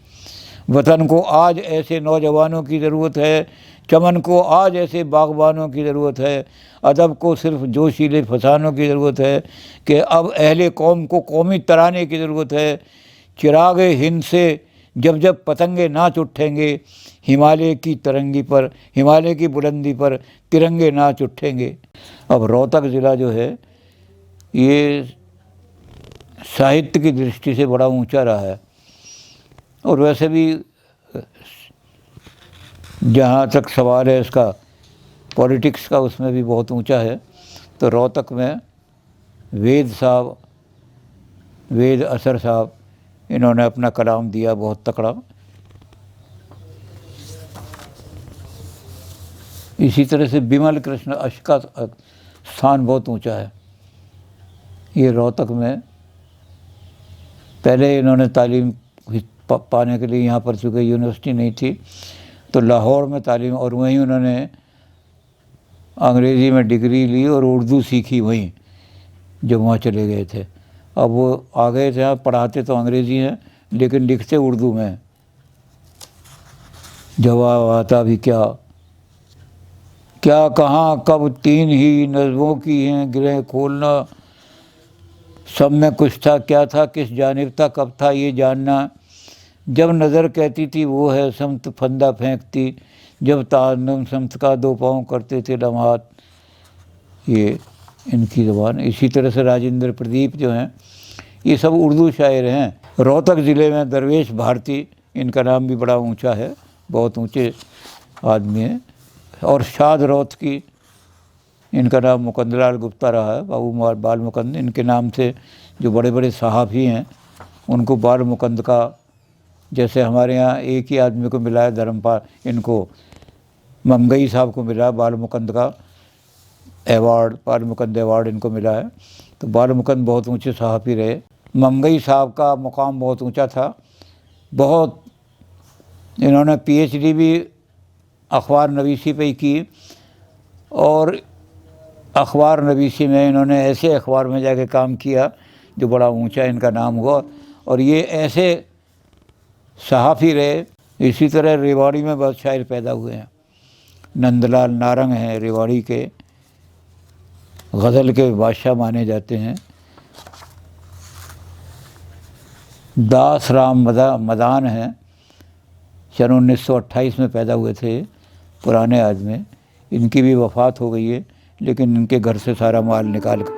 वतन को आज ऐसे नौजवानों की ज़रूरत है, चमन को आज ऐसे बागबानों की ज़रूरत है, अदब को सिर्फ जोशीले फसानों की ज़रूरत है कि अब अहले कौम को कौमी तराने की ज़रूरत है। चिराग हिंद से जब जब पतंगे नाच उठेंगे, हिमालय की तरंगी पर, हिमालय की बुलंदी पर तिरंगे नाच उठेंगे। अब रोहतक ज़िला जो है ये साहित्य की दृष्टि से बड़ा ऊंचा रहा है, और वैसे भी जहाँ तक सवाल है इसका पॉलिटिक्स का, उसमें भी बहुत ऊंचा है। तो रोहतक में वेद साहब, वेद असर साहब, इन्होंने अपना कलाम दिया बहुत तकड़ा। इसी तरह से बिमल कृष्ण अश का स्थान बहुत ऊंचा है। ये रोहतक में पहले इन्होंने तालीम पाने के लिए यहाँ पर, चूँकि यूनिवर्सिटी नहीं थी तो लाहौर में तालीम, और वहीं उन्होंने अंग्रेज़ी में डिग्री ली और उर्दू सीखी वहीं जब वहाँ चले गए थे। अब वो आ गए थे यहाँ, पढ़ाते तो अंग्रेज़ी हैं लेकिन लिखते उर्दू में। जवाब आता भी क्या क्या कहाँ कब, तीन ही नज़्मों की हैं गिरह खोलना, सब में कुछ था क्या था किस जानिब था कब था ये जानना। जब नज़र कहती थी वो है समत फंदा फेंकती, जब तान्नुम समत का दो पाँव करते थे लम्हात। ये इनकी ज़बान। इसी तरह से राजेंद्र प्रदीप जो हैं ये सब उर्दू शायर हैं। रोहतक ज़िले में दरवेश भारती, इनका नाम भी बड़ा ऊंचा है, बहुत ऊंचे आदमी हैं। और शाद रोहत की, इनका नाम मुकंदलाल गुप्ता रहा है, बाबू बाल मुकंद। इनके नाम से जो बड़े बड़े सहाफ़ी हैं उनको बाल मुकंद का, जैसे हमारे यहाँ एक ही आदमी को मिला है धर्मपाल, इनको ममगई साहब को मिला बाल मुकंद का एवार्ड, बाल मुकंद एवार्ड इनको मिला है। तो बाल मुकंद बहुत ऊंचे सहाफ़ी रहे। ममगई साहब का मुकाम बहुत ऊंचा था, बहुत। इन्होंने पीएचडी भी अखबार नवीसी पे ही की, और अखबार नवीसी में इन्होंने ऐसे अखबार में जाके काम किया जो बड़ा ऊंचा इनका नाम हुआ, और ये ऐसे सहाफ़ी रहे। इसी तरह रेवाड़ी में बहुत शायर पैदा हुए हैं। नंदलाल नारंग हैं रेवाड़ी के, गज़ल के बादशाह माने जाते हैं। दास राम मदान हैं, सन 1928 में पैदा हुए थे, पुराने आदमी। इनकी भी वफ़ात हो गई है, लेकिन इनके घर से सारा माल निकाल कर,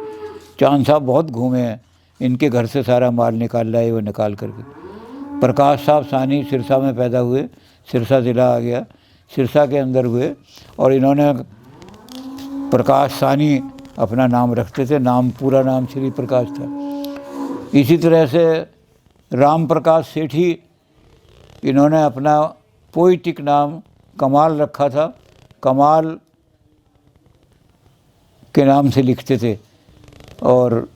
चांद साहब बहुत घूमे हैं, इनके घर से सारा माल निकाल लाए वो निकाल करके। प्रकाश साहब सानी सिरसा में पैदा हुए, सिरसा ज़िला आ गया, सिरसा के अंदर हुए, और इन्होंने प्रकाश सानी अपना नाम रखते थे, नाम पूरा नाम श्री प्रकाश था। इसी तरह से राम प्रकाश सेठी, इन्होंने अपना पोइटिक नाम कमाल रखा था, कमाल के नाम से लिखते थे, और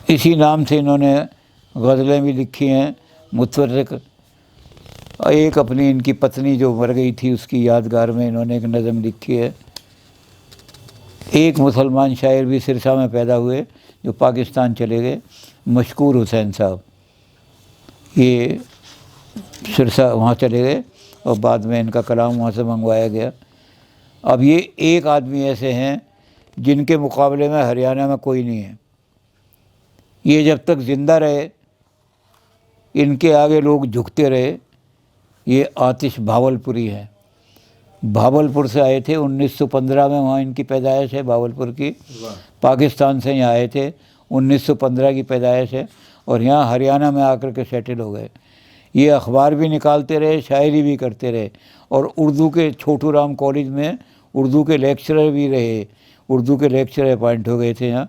इसी नाम से इन्होंने गज़लें भी लिखी हैं। मुतफर्रिक, एक अपनी इनकी पत्नी जो मर गई थी उसकी यादगार में इन्होंने एक नज़म लिखी है। एक मुसलमान शायर भी सिरसा में पैदा हुए जो पाकिस्तान चले गए, मशकूर हुसैन साहब। ये सिरसा वहाँ चले गए और बाद में इनका कलाम वहाँ से मंगवाया गया। अब ये एक आदमी ऐसे हैं जिनके मुकाबले में हरियाणा में कोई नहीं है। ये जब तक ज़िंदा रहे इनके आगे लोग झुकते रहे। ये आतिश भावलपुरी है, भावलपुर से आए थे 1915 में, वहाँ इनकी पैदाइश है भावलपुर की। पाकिस्तान से यहाँ आए थे, 1915 की पैदाइश है, और यहाँ हरियाणा में आकर के सेटल हो गए। ये अखबार भी निकालते रहे, शायरी भी करते रहे, और उर्दू के छोटू राम कॉलेज में उर्दू के लेक्चरर भी रहे। उर्दू के लेक्चरर अपॉइंट हो गए थे यहाँ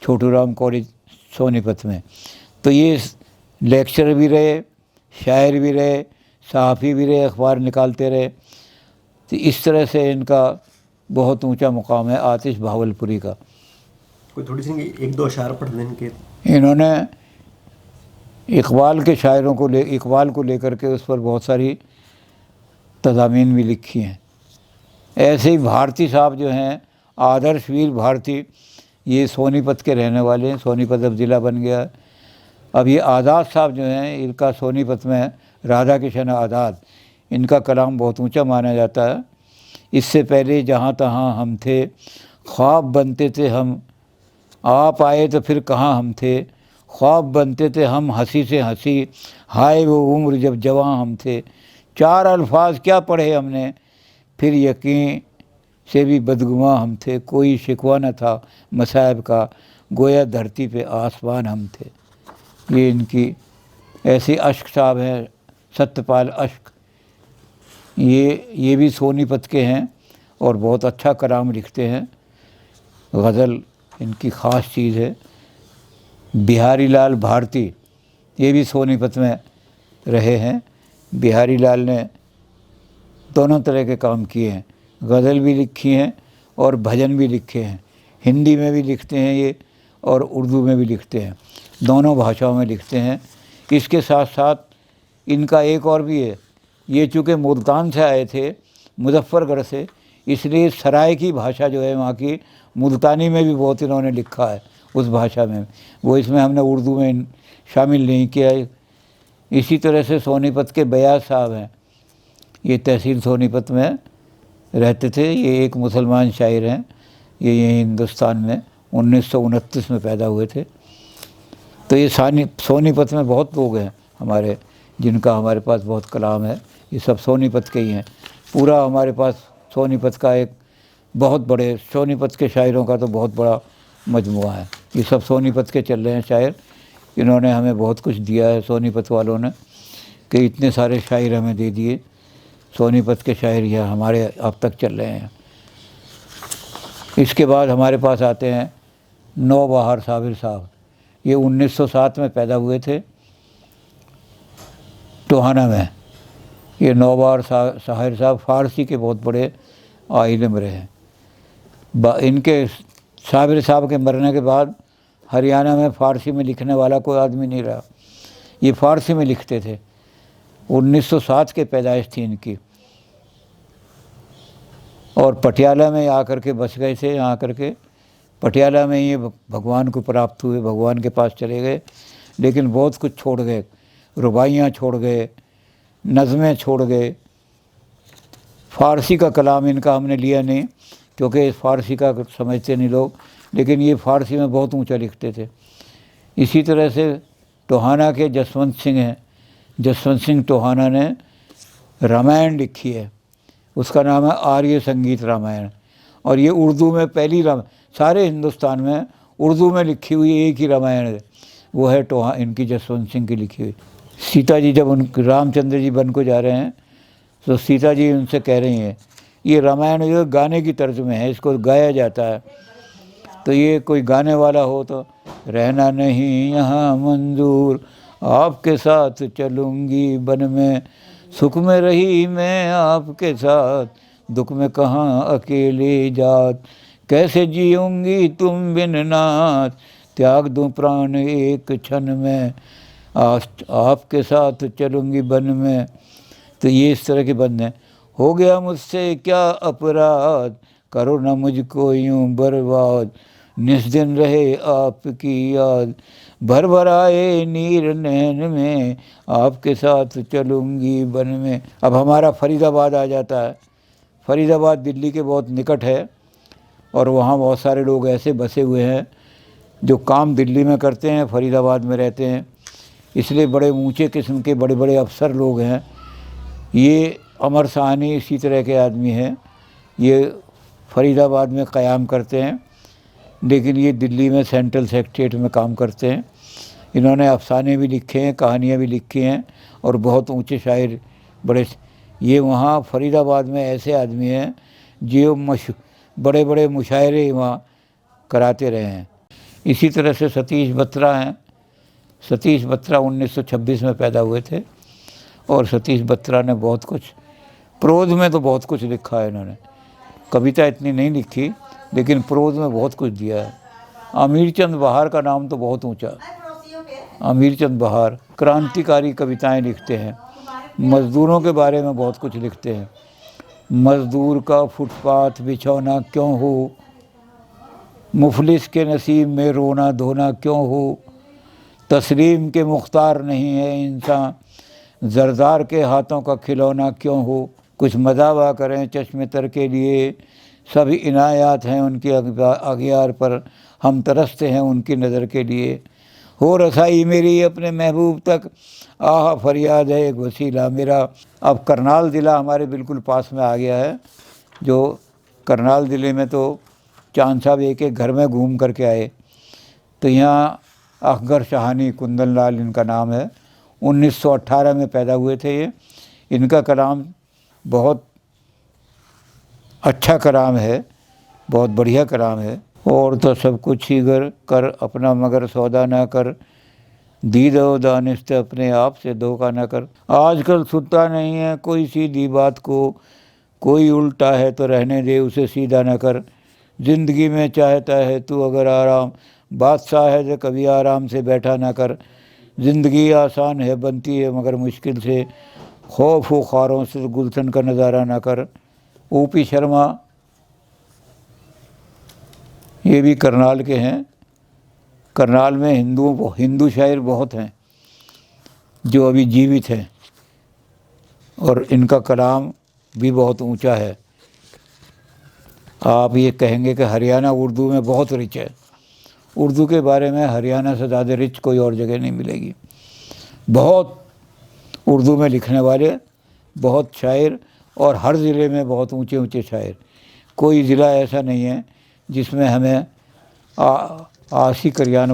छोटू राम कॉलेज सोनीपत में। तो ये लेक्चरर भी रहे, शायर भी रहे, सहाफ़ी भी रहे, अखबार निकालते रहे। तो इस तरह से इनका बहुत ऊंचा मुकाम है आतिश भावलपुरी का। कोई थोड़ी सी एक दो अशार पढ़ दें इनके। इन्होंने इकबाल के शायरों को इकबाल को लेकर के उस पर बहुत सारी तज़ामीन भी लिखी हैं। ऐसे ही भारती साहब जो हैं, आदर्श वीर भारती, ये सोनीपत के रहने वाले हैं। सोनीपत अब ज़िला बन गया है। अब ये आज़ाद साहब जो हैं, इनका सोनीपत में राधा किशन आज़ाद, इनका कलाम बहुत ऊंचा माना जाता है। इससे पहले जहाँ तहाँ हम थे, ख्वाब बनते थे हम, आप आए तो फिर कहाँ हम थे, ख्वाब बनते थे हम हंसी से हंसी, हाय वो उम्र जब जवां हम थे, चार अल्फाज क्या पढ़े हमने, फिर यकीन से भी बदगुमां हम थे, कोई शिकवा न था मसाइब का, गोया धरती पे आसमान हम थे। ये इनकी ऐसे अश्क साहब हैं, सत्यपाल अश्क, ये भी सोनीपत के हैं और बहुत अच्छा कलाम लिखते हैं। गज़ल इनकी ख़ास चीज़ है। बिहारी लाल भारती, ये भी सोनीपत में रहे हैं। बिहारी लाल ने दोनों तरह के काम किए हैं, गज़ल भी लिखी हैं और भजन भी लिखे हैं। हिंदी में भी लिखते हैं ये और उर्दू में भी लिखते हैं, दोनों भाषाओं में लिखते हैं। इसके साथ साथ इनका एक और भी है, ये चूँकि मुल्तान से आए थे, मुजफ्फरगढ़ से, इसलिए सराय की भाषा जो है वहाँ की, मुल्तानी में भी बहुत इन्होंने लिखा है उस भाषा में, वो इसमें हमने उर्दू में शामिल नहीं किया है। इसी तरह से सोनीपत के बयाज साहब हैं, ये तहसील सोनीपत में रहते थे। ये एक मुसलमान शायर हैं, ये यहीं हिंदुस्तान में 1929 में पैदा हुए थे। तो ये सोनीपत में बहुत लोग हैं हमारे, जिनका हमारे पास बहुत कलाम है। ये सब सोनीपत के ही हैं। पूरा हमारे पास सोनीपत का एक बहुत बड़े, सोनीपत के शायरों का तो बहुत बड़ा मजमुआ है। ये सब सोनीपत के चल रहे हैं शायर। इन्होंने हमें बहुत कुछ दिया है सोनीपत वालों ने, कि इतने सारे शायर हमें दे दिए। सोनीपत के शायर यह हमारे अब तक चल रहे हैं। इसके बाद हमारे पास आते हैं नौबहार साबिर साहब। ये 1907 में पैदा हुए थे टोहाना में। ये नौबहार साहिर साहब फ़ारसी के बहुत बड़े आलिम रहे हैं। इनके साबिर साहब के मरने के बाद हरियाणा में फ़ारसी में लिखने वाला कोई आदमी नहीं रहा। ये फ़ारसी में लिखते थे। 1907 के पैदाइश थी इनकी, और पटियाला में आकर के बस गए थे। यहाँ आकर के पटियाला में ये भगवान को प्राप्त हुए, भगवान के पास चले गए, लेकिन बहुत कुछ छोड़ गए। रुबाइयाँ छोड़ गए, नज़में छोड़ गए। फ़ारसी का कलाम इनका हमने लिया नहीं, क्योंकि फ़ारसी का समझते नहीं लोग, लेकिन ये फ़ारसी में बहुत ऊंचा लिखते थे। इसी तरह से टोहाना के जसवंत सिंह हैं। जसवंत सिंह टोहाना ने रामायण लिखी है, उसका नाम है आर्य संगीत रामायण। और ये उर्दू में पहली सारे हिंदुस्तान में उर्दू में लिखी हुई एक ही रामायण है, वो है इनकी जसवंत सिंह की लिखी हुई। सीता जी जब रामचंद्र जी वन को जा रहे हैं, तो सीता जी उनसे कह रही हैं, ये रामायण जो गाने की तर्ज में है, इसको गाया जाता है। तो ये कोई गाने वाला हो तो, रहना नहीं यहाँ मंजूर, आपके साथ चलूँगी वन में, सुख में रही मैं आपके साथ, दुख में कहाँ अकेले जात, कैसे जीऊँगी तुम बिन नाथ, त्याग दूँ प्राण एक क्षण में, आपके साथ चलूँगी वन में। तो ये इस तरह के बंद हैं। हो गया मुझसे क्या अपराध, करो ना मुझको यूँ बर्बाद, निस्दिन रहे आपकी याद, भर भर आए नीर नैन में, आपके साथ चलूँगी वन में। अब हमारा फरीदाबाद आ जाता है। फरीदाबाद दिल्ली के बहुत निकट है, और वहाँ बहुत सारे लोग ऐसे बसे हुए हैं जो काम दिल्ली में करते हैं, फरीदाबाद में रहते हैं, इसलिए बड़े ऊंचे किस्म के बड़े बड़े अफसर लोग हैं। ये अमर साहनी इसी तरह के आदमी हैं। ये फरीदाबाद में क़याम करते हैं, लेकिन ये दिल्ली में सेंट्रल सेक्रेटेरिएट में काम करते हैं। इन्होंने अफसाने भी लिखे हैं, कहानियाँ भी लिखी हैं, और बहुत ऊंचे शायर बड़े। ये वहाँ फरीदाबाद में ऐसे आदमी हैं जो बड़े बड़े मुशायरे वहाँ कराते रहे हैं। इसी तरह से सतीश बत्रा हैं। सतीश बत्रा 1926 में पैदा हुए थे, और सतीश बत्रा ने बहुत कुछ, प्रोज में तो बहुत कुछ लिखा है इन्होंने, कविता इतनी नहीं लिखी लेकिन प्रोज में बहुत कुछ दिया है। अमीर चंद बहार का नाम तो बहुत ऊंचा, अमीर चंद बहार क्रांतिकारी कविताएं लिखते हैं, मज़दूरों के बारे में बहुत कुछ लिखते हैं। मज़दूर का फुटपाथ बिछौना क्यों हो, मुफलिस के नसीब में रोना धोना क्यों हो, तस्लीम के मुख्तार नहीं है इंसान, जरदार के हाथों का खिलौना क्यों हो। कुछ मदावा करें चश्मे तर के लिए, सभी इनायात हैं उनकी अगियार पर, हम तरसते हैं उनकी नज़र के लिए। हो रसाई मेरी अपने महबूब तक, आह फरियाद है एक वसीला मेरा। अब करनाल ज़िला हमारे बिल्कुल पास में आ गया है, जो करनाल ज़िले में तो चांद साहब एक एक घर में घूम करके आए। तो यहाँ अकबर शाहानी कुंदन लाल इनका नाम है, 1918 में पैदा हुए थे ये। इनका कलाम बहुत अच्छा कलाम है, बहुत बढ़िया कलाम है। और तो सब कुछ ही गर कर अपना मगर सौदा ना कर, दीद व दानिश्त अपने आप से धोखा ना कर। आजकल सुनता नहीं है कोई सीधी बात को, कोई उल्टा है तो रहने दे उसे सीधा ना कर। ज़िंदगी में चाहता है तू अगर आराम, बादशाह है जो कभी आराम से बैठा ना कर। ज़िंदगी आसान है बनती है मगर मुश्किल से, खौफ व ख़ारों से गुलशन का नज़ारा ना कर। ओपी शर्मा ये भी करनाल के हैं। करनाल में हिंदू शायर बहुत हैं जो अभी जीवित हैं, और इनका कलाम भी बहुत ऊंचा है। आप ये कहेंगे कि हरियाणा उर्दू में बहुत रिच है। उर्दू के बारे में हरियाणा से ज़्यादा रिच कोई और जगह नहीं मिलेगी। बहुत उर्दू में लिखने वाले बहुत शायर, और हर ज़िले में बहुत ऊंचे ऊंचे शायर। कोई ज़िला ऐसा नहीं है जिसमें हमें आशी करियान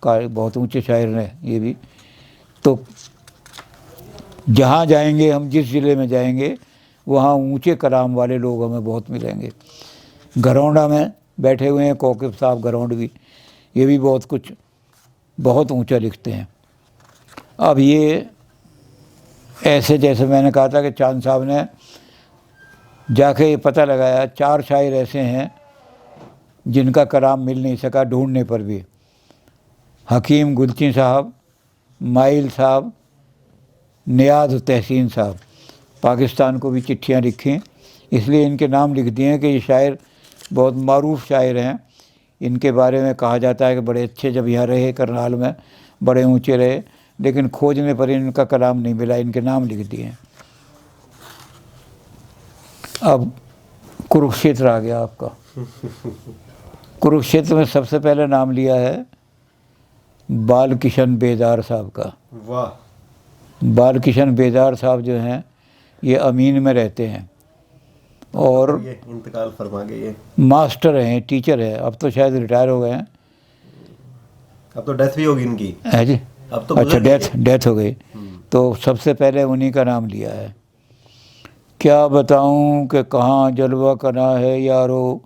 का बहुत ऊंचे शायर ने। ये भी तो जहाँ जाएंगे हम, जिस ज़िले में जाएंगे वहाँ ऊंचे कलाम वाले लोग हमें बहुत मिलेंगे। घरौंडा में बैठे हुए हैं कौकिब साहब घरौंडवी, ये भी बहुत कुछ बहुत ऊंचा लिखते हैं। अब ये ऐसे जैसे मैंने कहा था कि चांद साहब ने जाके ये पता लगाया 4 शायर ऐसे हैं जिनका कलाम मिल नहीं सका ढूंढने पर भी। हकीम गुलची साहब, माइल साहब, नियाज़ तहसीन साहब। पाकिस्तान को भी चिट्ठियाँ लिखी, इसलिए इनके नाम लिख दिए हैं कि ये शायर बहुत मारूफ शायर हैं। इनके बारे में कहा जाता है कि बड़े अच्छे, जब यहाँ रहे करनाल में बड़े ऊंचे रहे, लेकिन खोजने पर इनका कलाम नहीं मिला, इनके नाम लिख दिए हैं। अब कुरुक्षेत्र आ गया आपका। कुरुक्षेत्र में सबसे पहले नाम लिया है बाल किशन बेदार साहब का। वाह। बाल किशन बेदार साहब जो हैं ये अमीन में रहते हैं और ये इंतकाल फरमा गए, ये मास्टर हैं, टीचर है। अब तो शायद रिटायर हो गए हैं। अब तो डेथ भी होगी इनकी है जी। अब तो अच्छा, डेथ हो गई। तो सबसे पहले उन्हीं का नाम लिया है। क्या बताऊं कि कहाँ जलवा कना है यारो,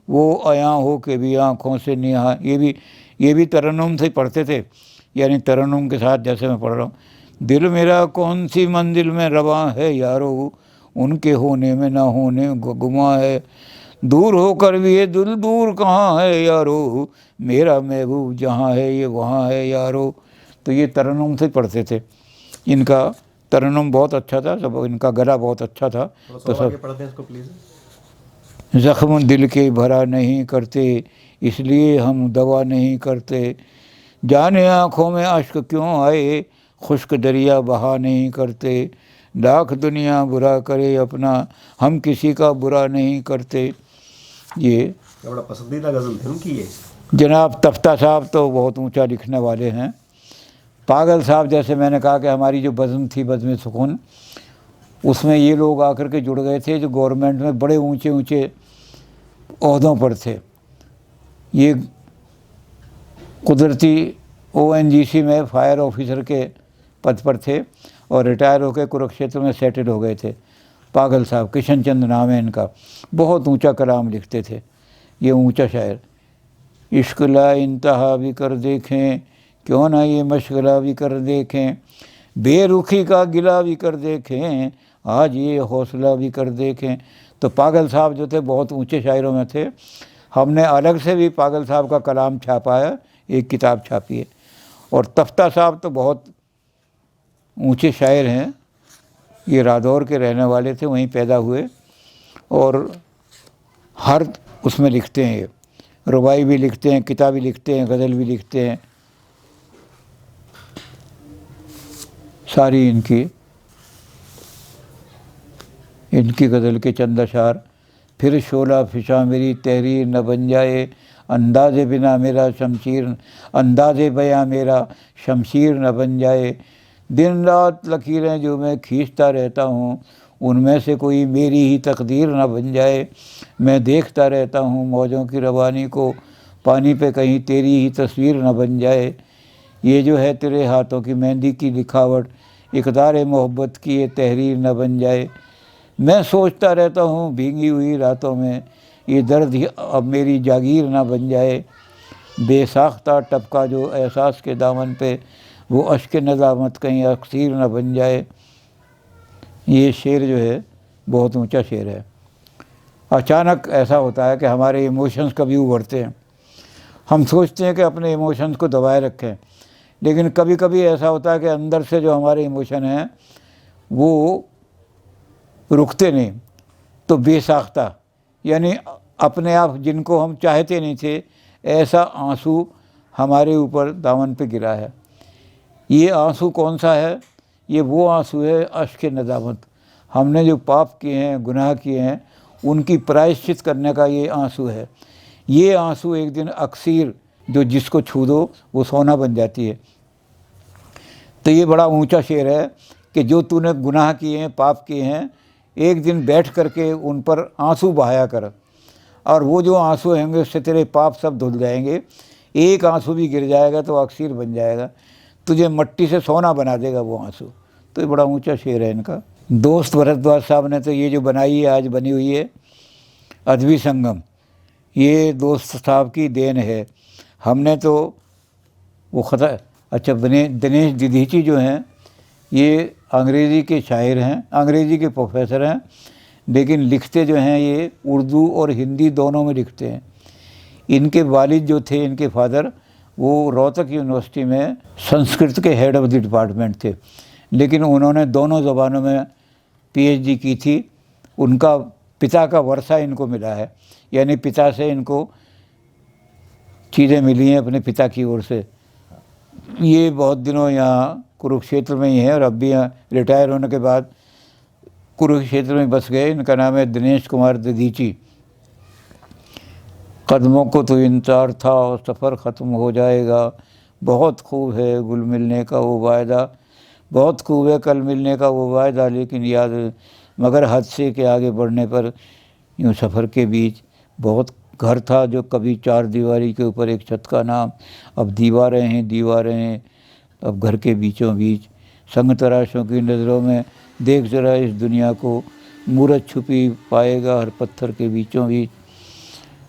वो आया हो के भी आँखों से निहा। ये भी तरन्नुम से पढ़ते थे, यानी तरन्नुम के साथ जैसे मैं पढ़ रहा हूँ। दिल मेरा कौन सी मंजिल में रवा है यारो, उनके होने में ना होने गुमा है। दूर होकर भी ये दिल दूर कहाँ है यारो, मेरा महबूब जहाँ है ये वहाँ है यारो। तो ये तरन्नुम से पढ़ते थे। इनका तरन्नुम बहुत अच्छा था, सब इनका गला बहुत अच्छा था। तो सब पढ़ते हैं इसको प्लीज़। ज़ख्म दिल के भरा नहीं करते, इसलिए हम दवा नहीं करते। जाने आँखों में अश्क क्यों आए, खुश्क दरिया बहा नहीं करते। लाख दुनिया बुरा करे अपना, हम किसी का बुरा नहीं करते। ये बड़ा पसंदीदा गज़ल थी उनकी ये। जनाब तफ्ता साहब तो बहुत ऊंचा लिखने वाले हैं। पागल साहब, जैसे मैंने कहा कि हमारी जो बज़्म थी बज़्म सुकून, उसमें ये लोग आकर के जुड़ गए थे जो गवर्नमेंट में बड़े ऊंचे ऊंचे ओहदों पर थे। ये कुदरती ONGC में फायर ऑफिसर के पद पर थे और रिटायर होकर कुरुक्षेत्र में सेटल हो गए थे। पागल साहब, किशन चंद नाम है इनका। बहुत ऊंचा कलाम लिखते थे ये ऊंचा शायर। इश्क़ ला इंतहा भी कर देखें, क्यों ना ये मशगला भी कर देखें। बेरुखी का गिला भी कर देखें, आज ये हौसला भी कर देखें। तो पागल साहब जो थे बहुत ऊंचे शायरों में थे। हमने अलग से भी पागल साहब का कलाम छापा है, एक किताब छापी है। और तफ्ता साहब तो बहुत ऊंचे शायर हैं, ये रादौर के रहने वाले थे, वहीं पैदा हुए और हर उसमें लिखते हैं। ये रुबाई भी लिखते हैं, किताबी लिखते हैं, गज़ल भी लिखते हैं, सारी इनकी गज़ल के चंद अशार। फिर शोला फिशा मेरी तहरीर न बन जाए, अंदाज़े बिना मेरा शमशीर, अंदाज़े बयां मेरा शमशीर न बन जाए। दिन रात लकीरें जो मैं खींचता रहता हूँ, उनमें से कोई मेरी ही तकदीर न बन जाए। मैं देखता रहता हूँ मौजों की रवानी को, पानी पे कहीं तेरी ही तस्वीर न बन जाए। ये जो है तेरे हाथों की मेहंदी की लिखावट, इक़दार मोहब्बत की ये तहरीर न बन जाए। मैं सोचता रहता हूँ भीगी हुई रातों में, ये दर्द ही अब मेरी जागीर ना बन जाए। बेसाख्ता टपका जो एहसास के दामन पे, वो अश्क नदामत कहीं अक्सीर ना बन जाए। ये शेर जो है बहुत ऊंचा शेर है। अचानक ऐसा होता है कि हमारे इमोशंस कभी उभरते हैं, हम सोचते हैं कि अपने इमोशंस को दबाए रखें, लेकिन कभी कभी ऐसा होता है कि अंदर से जो हमारे इमोशन हैं वो रुकते नहीं। तो बेसाख्ता यानी अपने आप जिनको हम चाहते नहीं थे, ऐसा आंसू हमारे ऊपर दामन पे गिरा है। ये आंसू कौन सा है? ये वो आंसू है अश्क नदामत। हमने जो पाप किए हैं, गुनाह किए हैं, उनकी प्रायश्चित करने का ये आंसू है। ये आंसू एक दिन अक्सीर जो जिसको छू दो वो सोना बन जाती है। तो ये बड़ा ऊंचा शेर है कि जो तूने गुनाह किए हैं, पाप किए हैं, एक दिन बैठ करके उन पर आंसू बहाया कर, और वो जो आंसू होंगे उससे तेरे पाप सब धुल जाएंगे। एक आंसू भी गिर जाएगा तो अक्सीर बन जाएगा, तुझे मट्टी से सोना बना देगा वो आंसू। तो ये बड़ा ऊंचा शेर है इनका। दोस्त भरद्वाज साहब ने तो ये जो बनाई है, आज बनी हुई है अदबी संगम, ये दोस्त साहब की देन है। हमने तो वो अच्छा दिनेश दिधीची जो हैं, ये अंग्रेज़ी के शायर हैं, अंग्रेज़ी के प्रोफेसर हैं, लेकिन लिखते जो हैं ये उर्दू और हिंदी दोनों में लिखते हैं। इनके वालिद जो थे, इनके फादर, वो रोहतक यूनिवर्सिटी में संस्कृत के हेड ऑफ द डिपार्टमेंट थे, लेकिन उन्होंने दोनों ज़बानों में पीएचडी की थी। उनका पिता का वर्षा इनको मिला है, यानी पिता से इनको चीज़ें मिली हैं अपने पिता की ओर से। ये बहुत दिनों यहाँ कुरुक्षेत्र में ही है और अब भी यहाँ रिटायर होने के बाद कुरुक्षेत्र में बस गए। इनका नाम है दिनेश कुमार दधीची। कदमों को तो इंतजार था और सफ़र ख़त्म हो जाएगा, बहुत खूब है गुल मिलने का वो वायदा, बहुत खूब है कल मिलने का वो वायदा, लेकिन याद मगर हद से के आगे बढ़ने पर यूँ सफ़र के बीच बहुत घर था जो कभी चार दीवारी के ऊपर एक छत का नाम, अब दीवारें हैं दीवारें हैं अब घर के बीचों बीच, संग तराशों की नज़रों में देख जरा इस दुनिया को, मूरत छुपी पाएगा हर पत्थर के बीचों बीच।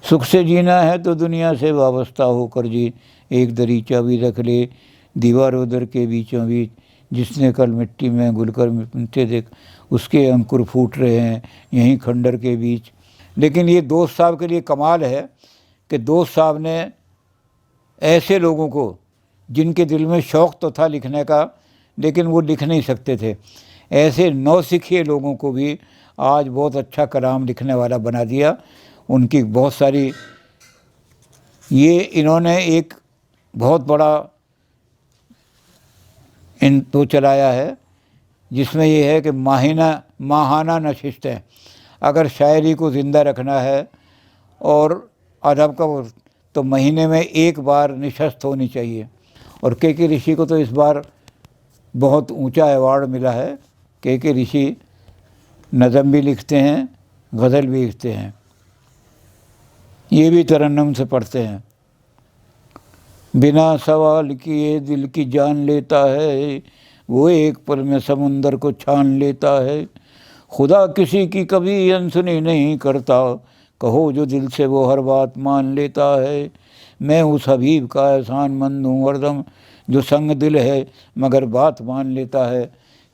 सुख से जीना है तो दुनिया से वाबस्ता होकर जी, एक दरीचा भी रख ले दीवारों दर के बीचों बीच, जिसने कल मिट्टी में घुलकर मिटते देख उसके अंकुर फूट रहे हैं यहीं खंडर के बीच। लेकिन ये दोस्त साहब के लिए कमाल है कि दोस्त साहब ने ऐसे लोगों को जिनके दिल में शौक़ तो था लिखने का लेकिन वो लिख नहीं सकते थे, ऐसे नौसिखिए लोगों को भी आज बहुत अच्छा कलाम लिखने वाला बना दिया। उनकी बहुत सारी ये इन्होंने एक बहुत बड़ा तो चलाया है जिसमें ये है कि माहाना नशिस्त है। अगर शायरी को ज़िंदा रखना है और अदब का तो महीने में एक बार निशस्त होनी चाहिए। और के ऋषि को तो इस बार बहुत ऊंचा अवार्ड मिला है। के ऋषि नज़म भी लिखते हैं, गज़ल भी लिखते हैं, ये भी तरन्नुम से पढ़ते हैं। बिना सवाल किए दिल की जान लेता है, वो एक पल में समुंदर को छान लेता है। खुदा किसी की कभी अनसुनी नहीं करता, कहो जो दिल से वो हर बात मान लेता है। मैं उस हबीब का एहसान मंद हूँ हरदम, जो संग दिल है मगर बात मान लेता है।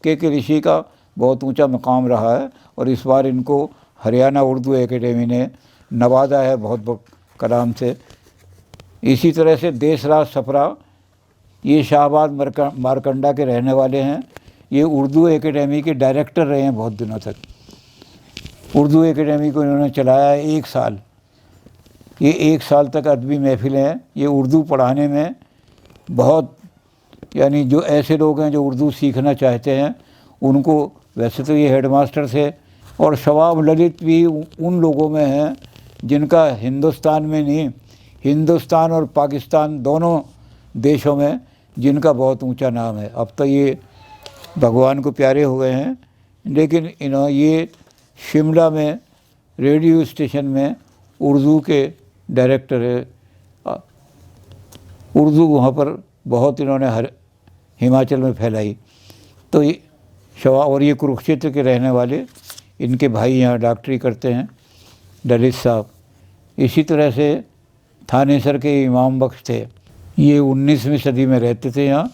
के ऋषि का बहुत ऊंचा मकाम रहा है और इस बार इनको हरियाणा उर्दू एकेडमी ने नवाजा है बहुत कलाम से। इसी तरह से देशराज सफरा, ये शाहबाद मारकंडा के रहने वाले हैं। ये उर्दू एकेडमी के डायरेक्टर रहे हैं बहुत दिनों तक। उर्दू एकेडमी को इन्होंने चलाया है 1 साल। ये 1 साल तक अदबी महफिलें हैं। ये उर्दू पढ़ाने में बहुत, यानी जो ऐसे लोग हैं जो उर्दू सीखना चाहते हैं उनको, वैसे तो ये हेडमास्टर थे, और शवाब ललित भी उन लोगों में हैं जिनका हिंदुस्तान में नहीं, हिंदुस्तान और पाकिस्तान दोनों देशों में जिनका बहुत ऊंचा नाम है। अब तो ये भगवान को प्यारे हो गए हैं, लेकिन ये शिमला में रेडियो स्टेशन में उर्दू के डायरेक्टर है। उर्दू वहाँ पर बहुत इन्होंने हिमाचल में फैलाई। तो ये और ये कुरुक्षेत्र के रहने वाले, इनके भाई यहाँ डॉक्टरी करते हैं, ललित साहब। इसी तरह से थानेसर के इमाम बख्श थे, ये 19वीं सदी में रहते थे यहाँ।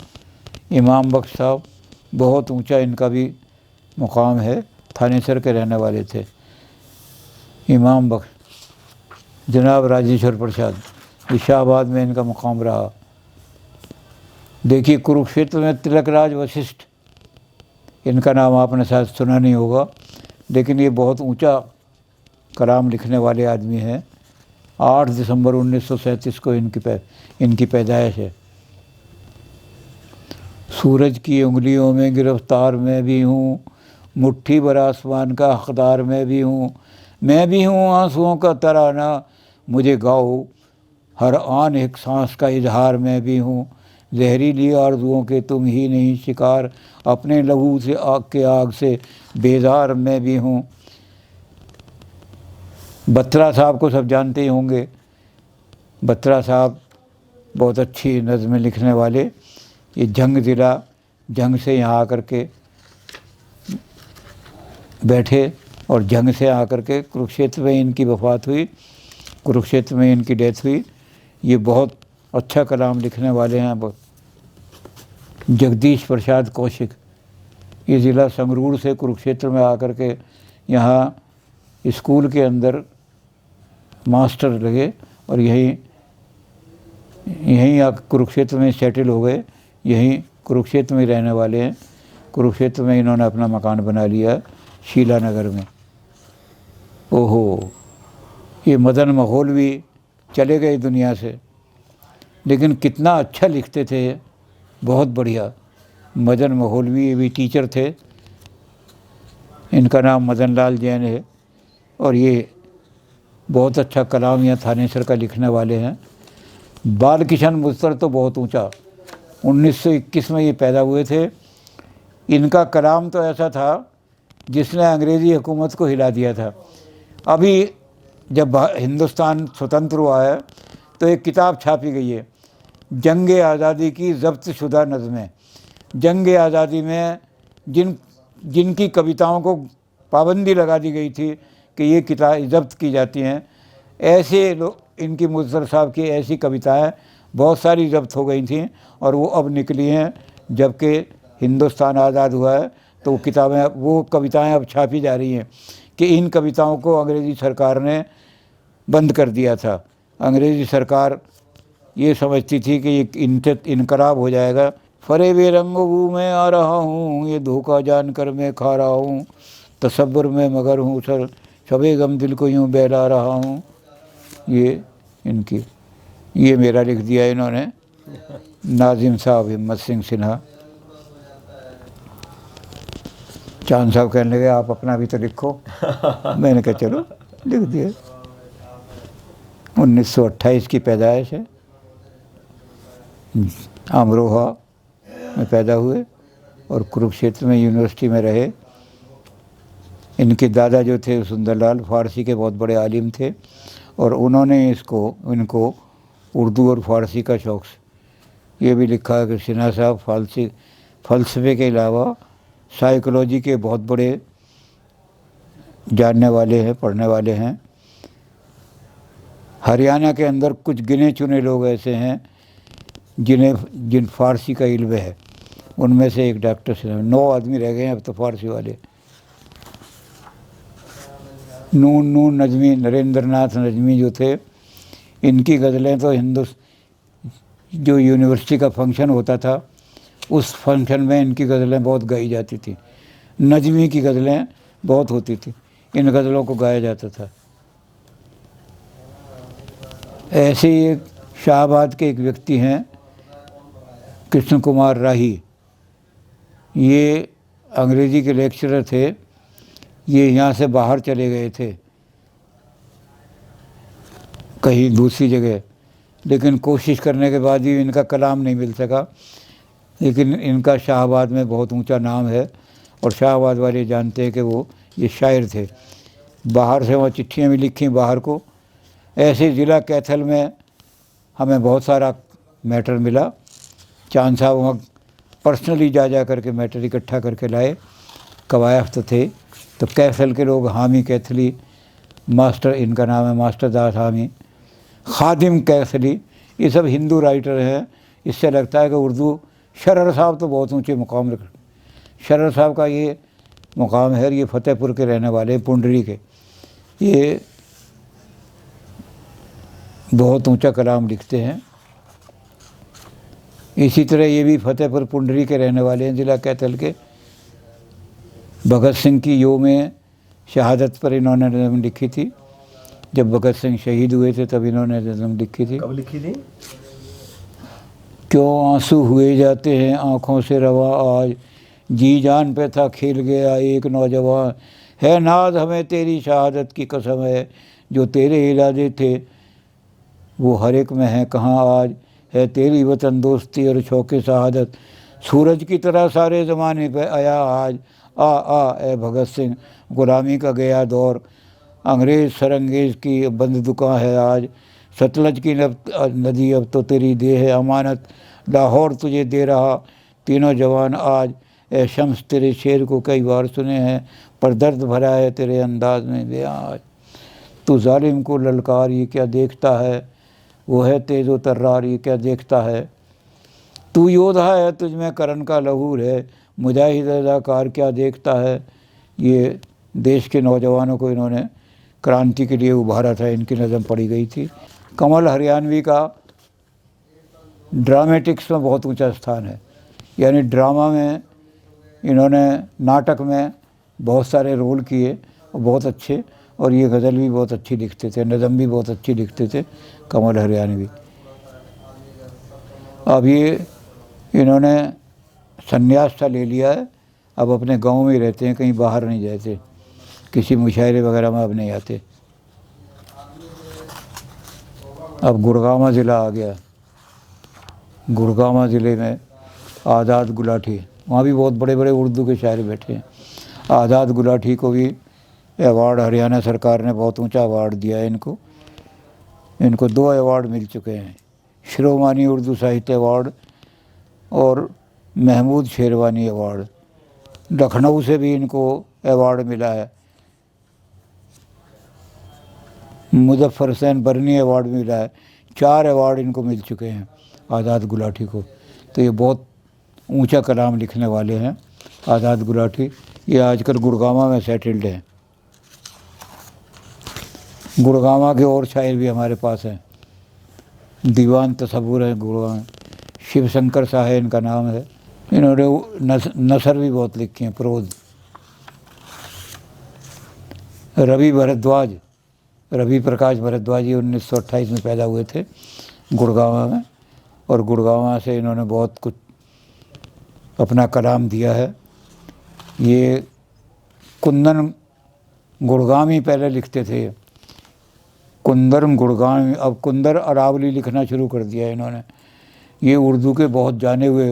इमाम बख्श साहब बहुत ऊंचा इनका भी मुकाम है, थानेसर के रहने वाले थे। इमाम बख्श जनाब राजेश्वर प्रसाद, इशाबाद में इनका मुकाम रहा। देखिए कुरुक्षेत्र में तिलकराज वशिष्ठ, इनका नाम आपने शायद सुना नहीं होगा, लेकिन ये बहुत ऊंचा कलाम लिखने वाले आदमी हैं। 8 दिसंबर 1937 को इनकी पैदाइश है। सूरज की उंगलियों में गिरफ्तार मैं भी हूँ, मुट्ठी भर आसमान का हकदार मैं भी हूँ आंसुओं का तराना, मुझे गाओ हर आन एक सांस का इजहार मैं भी हूँ। जहरीली आरजुओं के तुम ही नहीं शिकार, अपने लहू से आग के आग से बेजार मैं भी हूँ। बत्रा साहब को सब जानते ही होंगे। बत्रा साहब बहुत अच्छी नज़में लिखने वाले। ये जंग ज़िला, जंग से यहाँ आकर के बैठे और जंग से आकर के कुरुक्षेत्र में इनकी वफ़ात हुई, कुरुक्षेत्र में इनकी डेथ हुई। ये बहुत अच्छा कलाम लिखने वाले हैं। जगदीश प्रसाद कौशिक, ये ज़िला संगरूर से कुरुक्षेत्र में आकर के यहाँ स्कूल के अंदर मास्टर लगे और यहीं आकर कुरुक्षेत्र में सेटल हो गए। यहीं कुरुक्षेत्र में रहने वाले हैं। कुरुक्षेत्र में इन्होंने अपना मकान बना लिया शीला नगर में। ओहो, ये मदन मघोलवी चले गए दुनिया से, लेकिन कितना अच्छा लिखते थे, बहुत बढ़िया। मदन मघोलवी ये भी टीचर थे। इनका नाम मदन लाल जैन है और ये बहुत अच्छा कलाम यहाँ थानेसर का लिखने वाले हैं। बाल किशन मुस्तर तो बहुत ऊंचा, 1921 में ये पैदा हुए थे। इनका कलाम तो ऐसा था जिसने अंग्रेज़ी हुकूमत को हिला दिया था। अभी जब हिंदुस्तान स्वतंत्र हुआ है तो एक किताब छापी गई है, जंग आज़ादी की ज़ब्त शुदा नज़में। जंग आज़ादी में जिनकी कविताओं को पाबंदी लगा दी गई थी कि ये किताब ज़ब्त की जाती हैं, ऐसे लोग, इनकी मुज़फ़्फ़र साहब की ऐसी कविताएं बहुत सारी ज़ब्त हो गई थीं और वो अब निकली हैं। जबकि हिंदुस्तान आज़ाद हुआ है तो वो कविताएं अब छापी जा रही हैं कि इन कविताओं को अंग्रेज़ी सरकार ने बंद कर दिया था। अंग्रेज़ी सरकार ये समझती थी कि ये इनकलाब हो जाएगा। फरे बेरंगू में आ रहा हूँ, ये धोखा जानकर मैं खा रहा हूँ, तसब्बुर में मगर हूँ सर, शबे गम दिल को यूँ बहला रहा हूँ। ये मेरा लिख दिया इन्होंने, नाजिम साहब हिम्मत सिंह सिन्हा। चांद साहब कहने लगे आप अपना भी तो लिखो। मैंने कहा चलो लिख दिया। 1928 की पैदाइश है, अमरोहा में पैदा हुए और कुरुक्षेत्र में यूनिवर्सिटी में रहे। इनके दादा जो थे सुंदरलाल फ़ारसी के बहुत बड़े आलिम थे और उन्होंने इनको उर्दू और फ़ारसी का शौक़, ये भी लिखा है कि सिन्हा साहब फ़लसफ़े के अलावा साइकोलॉजी के बहुत बड़े जानने वाले हैं, पढ़ने वाले हैं। हरियाणा के अंदर कुछ गिने चुने लोग ऐसे हैं जिन फ़ारसी का इल्म है, उनमें से एक डॉक्टर साहब। 9 आदमी रह गए हैं अब तो फ़ारसी वाले। नून नजमी, नरेंद्र नाथ नजमी जो थे, इनकी गज़लें तो जो यूनिवर्सिटी का फंक्शन होता था, उस फंक्शन में इनकी गज़लें बहुत गाई जाती थी। नजमी की गज़लें बहुत होती थी, इन गज़लों को गाया जाता था। ऐसे ही एक शाहबाद के एक व्यक्ति हैं, कृष्ण कुमार राही। ये अंग्रेज़ी के लेक्चरर थे। ये यहाँ से बाहर चले गए थे कहीं दूसरी जगह, लेकिन कोशिश करने के बाद भी इनका कलाम नहीं मिल सका। लेकिन इनका शाहबाद में बहुत ऊंचा नाम है और शाहबाद वाले जानते हैं कि वो ये शायर थे। बाहर से वहाँ चिट्ठियाँ भी लिखी बाहर को। ऐसे ज़िला कैथल में हमें बहुत सारा मैटर मिला। चांद साहब वहाँ पर्सनली जा करके मैटर इकट्ठा करके लाए। कवायफ तो थे, तो कैथल के लोग हामी कैथली, मास्टर इनका नाम है मास्टर दास हामी, खादिम कैथली, ये सब हिंदू राइटर हैं। इससे लगता है कि उर्दू, शरर साहब तो बहुत ऊंचे मुकाम रख, शरर साहब का ये मुकाम है। ये फतेहपुर के रहने वाले, पुंडरी के, ये बहुत ऊंचा कलाम लिखते हैं। इसी तरह ये भी फतेहपुर पुंडरी के रहने वाले हैं, ज़िला कैथल के। भगत सिंह की योम शहादत पर इन्होंने नज़म लिखी थी। जब भगत सिंह शहीद हुए थे तब इन्होंने नज़म लिखी थी। कब लिखी थी? क्यों आंसू हुए जाते हैं आँखों से रवा आज, जी जान पे था खेल गया एक नौजवान, है नाज हमें तेरी शहादत की कसम है, जो तेरे इरादे थे वो हर एक में है कहाँ आज, है तेरी वतन दोस्ती और शौक़ शहादत, सूरज की तरह सारे ज़माने पे आया आज, आ ए भगत सिंह, गुलामी का गया दौर, अंग्रेज़ सरंगेज़ की बंद दुकान है आज, सतलज की नदी अब तो तेरी दे है अमानत, लाहौर तुझे दे रहा तीनों जवान आज, ए शम्स तेरे शेर को कई बार सुने हैं, पर दर्द भरा है तेरे अंदाज में बयां आज, तू जालिम को ललकार ये क्या देखता है, वो है तेज़ो तर्रार ये क्या देखता है, तू योद्धा है तुझ में करण का लहूर है, मुजाहिद अदाकार क्या देखता है। ये देश के नौजवानों को इन्होंने क्रांति के लिए उभारा था, इनकी नज़म पढ़ी गई थी। कमल हरियाणवी का ड्रामेटिक्स में बहुत ऊंचा स्थान है, यानी ड्रामा में इन्होंने, नाटक में बहुत सारे रोल किए और बहुत अच्छे, और ये गज़ल भी बहुत अच्छी लिखते थे, नज़म भी बहुत अच्छी लिखते थे कमल हरियाणवी। अब ये इन्होंने संन्यास सा ले लिया है, अब अपने गांव में ही रहते हैं, कहीं बाहर नहीं जाते, किसी मुशायरे वगैरह में अब नहीं आते। अब गुड़गांव ज़िला आ गया। गुड़गांव ज़िले में आज़ाद गुलाटी, वहाँ भी बहुत बड़े बड़े उर्दू के शायर बैठे हैं। आज़ाद गुलाटी को भी अवार्ड हरियाणा सरकार ने बहुत ऊंचा अवार्ड दिया है इनको। इनको 2 अवार्ड मिल चुके हैं, शिरोमानी उर्दू साहित्य अवार्ड और महमूद शेरवानी अवार्ड। लखनऊ से भी इनको अवार्ड मिला है, मुजफ्फर हुसैन बरनी अवार्ड मिला है। 4 अवार्ड इनको मिल चुके हैं आज़ाद गुलाटी को। तो ये बहुत ऊंचा कलाम लिखने वाले हैं आज़ाद गुलाटी। ये आजकल गुड़गांव में सेटल्ड हैं। गुड़गांव के और शायर भी हमारे पास हैं, दीवान तसव्वुर है गुड़गांव, शिव शंकर शाह है इनका नाम है। इन्होंने नसर भी बहुत लिखी हैं, प्रोज। रवि प्रकाश भारद्वाज जी 1928 में पैदा हुए थे गुड़गांव में, और गुड़गांव से इन्होंने बहुत कुछ अपना कलाम दिया है। ये कुंदन गुड़गामी पहले लिखते थे, कुंदर गुड़गामी, अब कुंदर अरावली लिखना शुरू कर दिया है इन्होंने। ये उर्दू के बहुत जाने हुए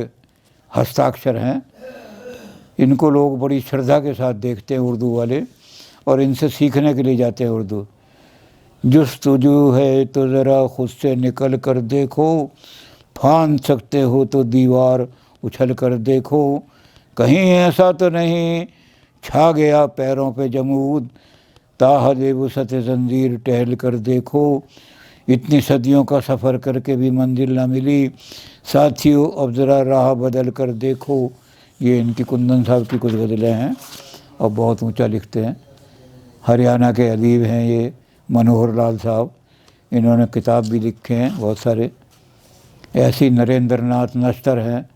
हस्ताक्षर हैं। इनको लोग बड़ी श्रद्धा के साथ देखते हैं उर्दू वाले, और इनसे सीखने के लिए जाते हैं उर्दू। जुस्तजू है तो ज़रा खुद से निकल कर देखो, फांद सकते हो तो दीवार उछल कर देखो, कहीं ऐसा तो नहीं छा गया पैरों पे जमूद, ताहद वसत ज़ंजीर टहल कर देखो, इतनी सदियों का सफ़र करके भी मंजिल ना मिली, साथियों अब ज़रा राह बदल कर देखो। ये इनकी कुंदन साहब की कुछ गज़लें हैं और बहुत ऊंचा लिखते हैं। हरियाणा के अदीब हैं ये मनोहर लाल साहब, इन्होंने किताब भी लिखे हैं बहुत सारे। ऐसी नरेंद्र नाथ नश्तर हैं।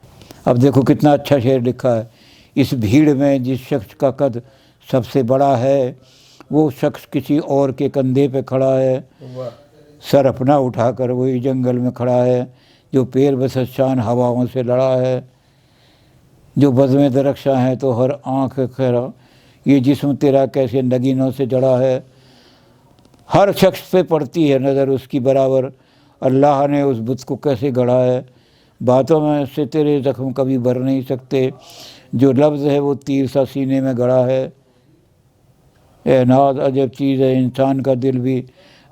अब देखो कितना अच्छा शेर लिखा है। इस भीड़ में जिस शख्स का कद सबसे बड़ा है, वो शख्स किसी और के कंधे पे खड़ा है। वाह। सर अपना उठाकर वही जंगल में खड़ा है, जो पैर बसशान हवाओं से लड़ा है। जो बज़्म दरख्शां है तो हर आँख खैरा, ये जिस्म तेरा कैसे नगीनों से जड़ा है। हर शख्स पे पड़ती है नज़र उसकी बराबर, अल्लाह ने उस बुत को कैसे गढ़ा है। बातों में से तेरे ज़ख्म कभी भर नहीं सकते, जो लफ्ज़ है वो तीर सा सीने में गड़ा है। ए नाज अजब चीज़ है इंसान का दिल भी,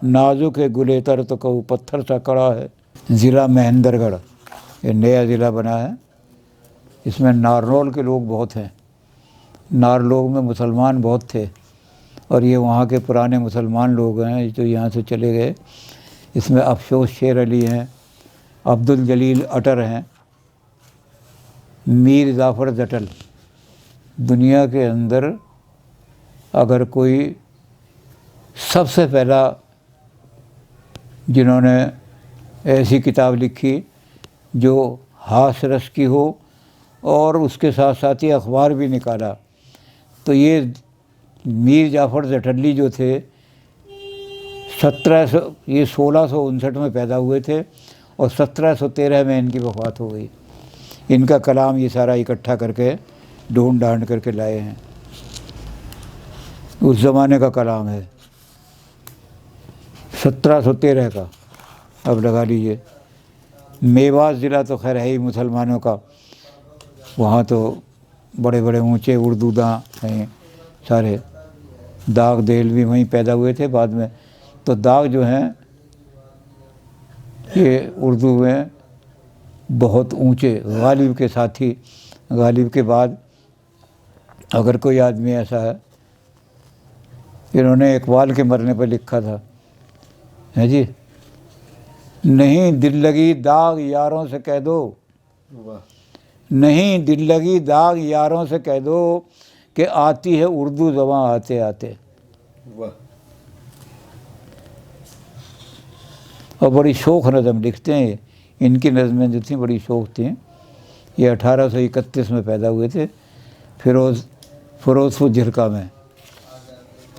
नाजुक है गुले तर तो कहूँ पत्थर सा कड़ा है। ज़िला महेंद्रगढ़ ये नया ज़िला बना है। इसमें नारनौल के लोग बहुत हैं। नारनौल में मुसलमान बहुत थे और ये वहाँ के पुराने मुसलमान लोग हैं जो यहाँ से चले गए। इसमें अफसोस शेर अली हैं, अब्दुल जलील अटर हैं, मीर जाफ़र जटल। दुनिया के अंदर अगर कोई सबसे पहला जिन्होंने ऐसी किताब लिखी जो हास रस की हो और उसके साथ साथ ही अखबार भी निकाला, तो ये मीर जाफ़र जटली जो थे 1659 में पैदा हुए थे और 1713 में इनकी वफ़ात हो गई। इनका कलाम ये सारा इकट्ठा करके ढूंढ ढांड करके लाए हैं। उस ज़माने का कलाम है 1713 का, अब लगा लीजिए। मेवात ज़िला तो खैर है ही मुसलमानों का, वहाँ तो बड़े बड़े ऊंचे उर्दूदां हैं सारे। दाग देल भी वहीं पैदा हुए थे बाद में। तो दाग जो हैं ये उर्दू में बहुत ऊंचे, गालिब के साथी, गालिब के बाद अगर कोई आदमी ऐसा है, इन्होंने इकबाल के मरने पर लिखा था है जी, नहीं दिल लगी दाग यारों से कह दो, वाह। नहीं दिल लगी दाग यारों से कह दो कि आती है उर्दू ज़बां आते आते। वाह। और बड़ी शौख नज़म लिखते हैं। इनकी नज़में जो थी बड़ी शौख थी। ये 1831 में पैदा हुए थे फिरोज़पुर झिरका में।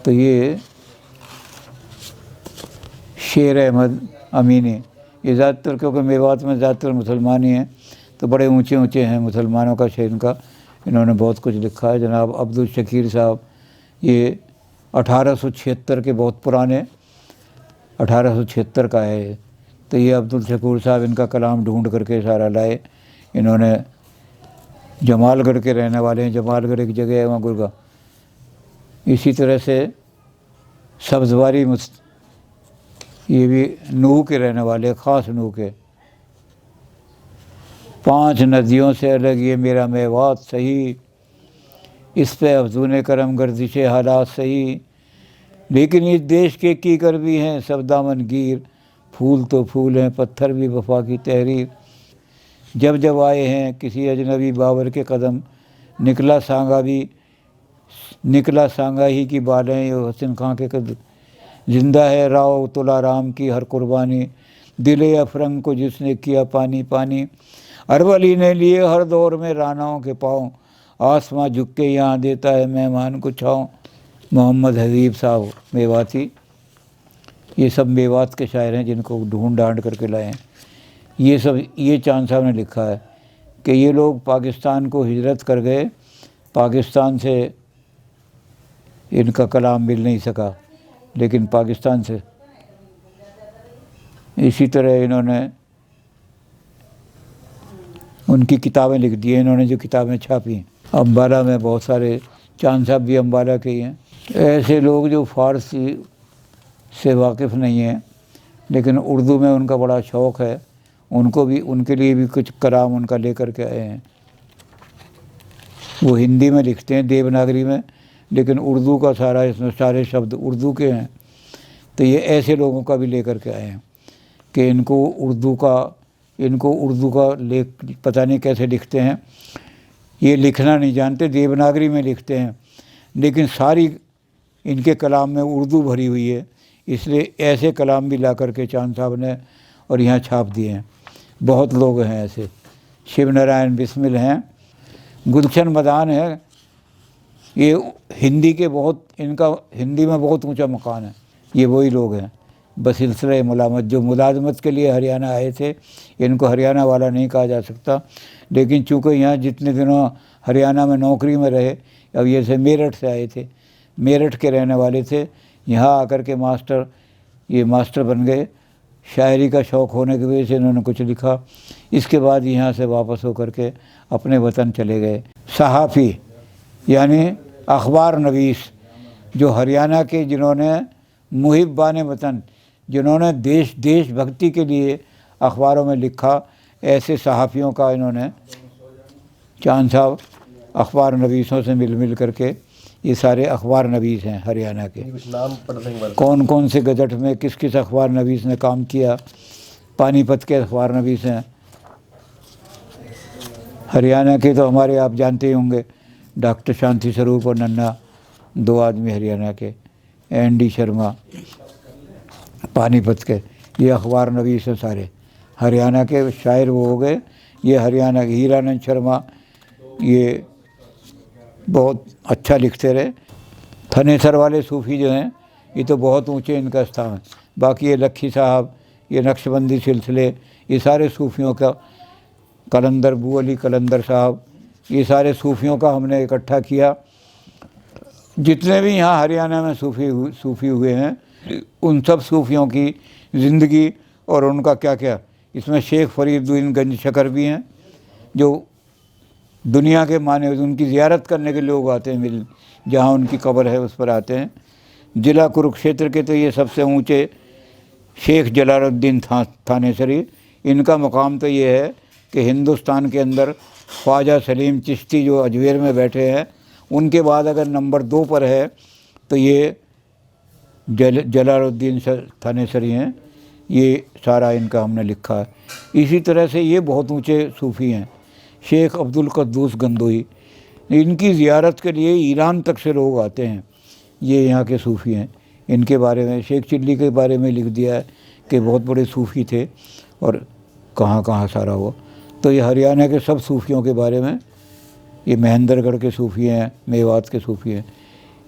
तो ये शेर अहमद अमीनी, ये ज़्यादातर क्योंकि मेवात में ज़्यादातर मुसलमान ही हैं तो बड़े ऊंचे ऊंचे हैं मुसलमानों का शेर इनका। इन्होंने बहुत कुछ लिखा है। जनाब अब्दुल शकीर साहब, ये 1876 के बहुत पुराने, 1876 का है ये। तो ये अब्दुल शकूर साहब इनका कलाम ढूंढ करके सारा लाए। इन्होंने जमालगढ़ के रहने वाले हैं, जमालगढ़ एक जगह है वहाँ गुरगा। इसी तरह से सब्ज़वारी ये भी नूह के रहने वाले, ख़ास नूह के। 5 नदियों से अलग ये मेरा मेवात सही, इस पे अफजून करम गर्दिशे हालात सही, लेकिन इस देश के कीकर भी हैं सब दामन गिर, फूल तो फूल हैं पत्थर भी वफा की तहरीर। जब जब आए हैं किसी अजनबी बाबर के कदम, निकला सांगा ही की बालें ये हसन खां के कदम। जिंदा है राव तुला राम की हर कुर्बानी, दिले अफरंग को जिसने किया पानी पानी। अरवली ने लिए हर दौर में रानाओं के पाँव, आसमां झुक के यहाँ देता है मेहमान को छाँव। मोहम्मद हबीब साहब मेवाती, ये सब मेवात के शायर हैं जिनको ढूंढ ढांड करके लाए हैं। ये सब ये चांद साहब ने लिखा है कि ये लोग पाकिस्तान को हिजरत कर गए, पाकिस्तान से इनका कलाम मिल नहीं सका, लेकिन पाकिस्तान से। इसी तरह इन्होंने उनकी किताबें लिख दी हैं, इन्होंने जो किताबें छापी। अम्बाला में बहुत सारे, चांद साहब भी अम्बाला के ही हैं। ऐसे लोग जो फ़ारसी से वाकिफ़ नहीं हैं लेकिन उर्दू में उनका बड़ा शौक़ है, उनको भी, उनके लिए भी कुछ कलाम उनका लेकर के आए हैं। वो हिंदी में लिखते हैं देवनागरी में, लेकिन उर्दू का सारा, इसमें सारे शब्द उर्दू के हैं। तो ये ऐसे लोगों का भी लेकर के आए हैं। कि इनको उर्दू का लेख पता नहीं कैसे लिखते हैं, ये लिखना नहीं जानते, देवनागरी में लिखते हैं, लेकिन सारी इनके कलाम में उर्दू भरी हुई है। इसलिए ऐसे कलाम भी ला करके चांद साहब ने और यहाँ छाप दिए हैं। बहुत लोग हैं ऐसे, शिव नारायण बिस्मिल हैं, गुलशन मदान है, ये हिंदी के बहुत, इनका हिंदी में बहुत ऊंचा मकान है। ये वही लोग हैं बसिलसिला मुलामत जो मुलाजमत के लिए हरियाणा आए थे। इनको हरियाणा वाला नहीं कहा जा सकता, लेकिन चूँकि यहाँ जितने दिनों हरियाणा में नौकरी में रहे, अब ये से मेरठ से आए थे, मेरठ के रहने वाले थे, यहाँ आकर के मास्टर बन गए। शायरी का शौक़ होने की वजह से इन्होंने कुछ लिखा। इसके बाद यहाँ से वापस होकर के अपने वतन चले गए। सहाफ़ी यानी अखबार नवीस, जो हरियाणा के, जिन्होंने मुहिब्बान वतन, जिन्होंने देशभक्ति के लिए अखबारों में लिखा, ऐसे सहाफ़ियों का इन्होंने, चांद साहब अखबार नवीसों से मिल करके, ये सारे अखबार नवीस हैं हरियाणा के। कुछ नाम पढ़ देंगे? कौन कौन से गजट में किस किस अखबार नवीस ने काम किया। पानीपत के अखबार नवीस हैं हरियाणा के, तो हमारे आप जानते ही होंगे, डॉक्टर शांति स्वरूप और नन्ना, 2 आदमी हरियाणा के, ND शर्मा पानीपत के, ये अखबार नवीस हैं सारे हरियाणा के। शायर वो हो गए, ये हरियाणा के हीरानंद शर्मा, ये बहुत अच्छा लिखते रहे। थनेसर वाले सूफ़ी जो हैं, ये तो बहुत ऊंचे इनका स्थान है। बाकी ये लक्खी साहब, ये नक्शबंदी सिलसिले, ये सारे सूफ़ियों का, कलंदर बू अली कलंदर साहब, ये सारे सूफ़ियों का हमने इकट्ठा किया। जितने भी यहाँ हरियाणा में सूफ़ी हुए हैं, उन सब सूफ़ियों की ज़िंदगी और उनका क्या क्या, इसमें शेख फरीदुद्दीन गंज शकर भी हैं, जो दुनिया के माने, उनकी ज़ियारत करने के लोग आते हैं, जहाँ उनकी कब्र है उस पर आते हैं। ज़िला कुरुक्षेत्र के तो ये सबसे ऊंचे शेख जलालुद्दीन थानेसरी, इनका मकाम तो ये है कि हिंदुस्तान के अंदर ख्वाजा सलीम चिश्ती जो अजमेर में बैठे हैं, उनके बाद अगर नंबर 2 पर है तो ये जलालुद्दीन थानेसरी हैं। ये सारा इनका हमने लिखा है। इसी तरह से ये बहुत ऊंचे सूफ़ी हैं। शेख अब्दुल कद्दूस गंदोई, इनकी ज़ियारत के लिए ईरान तक से लोग आते हैं। ये यहाँ के सूफ़ी हैं। इनके बारे में शेख चिल्ली के बारे में लिख दिया है कि बहुत बड़े सूफ़ी थे और कहाँ कहाँ सारा हुआ। तो ये हरियाणा के सब सूफ़ियों के बारे में, ये महेंद्रगढ़ के सूफ़ी हैं, मेवात के सूफ़ी हैं।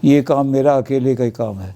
ये काम मेरा अकेले का ही काम है।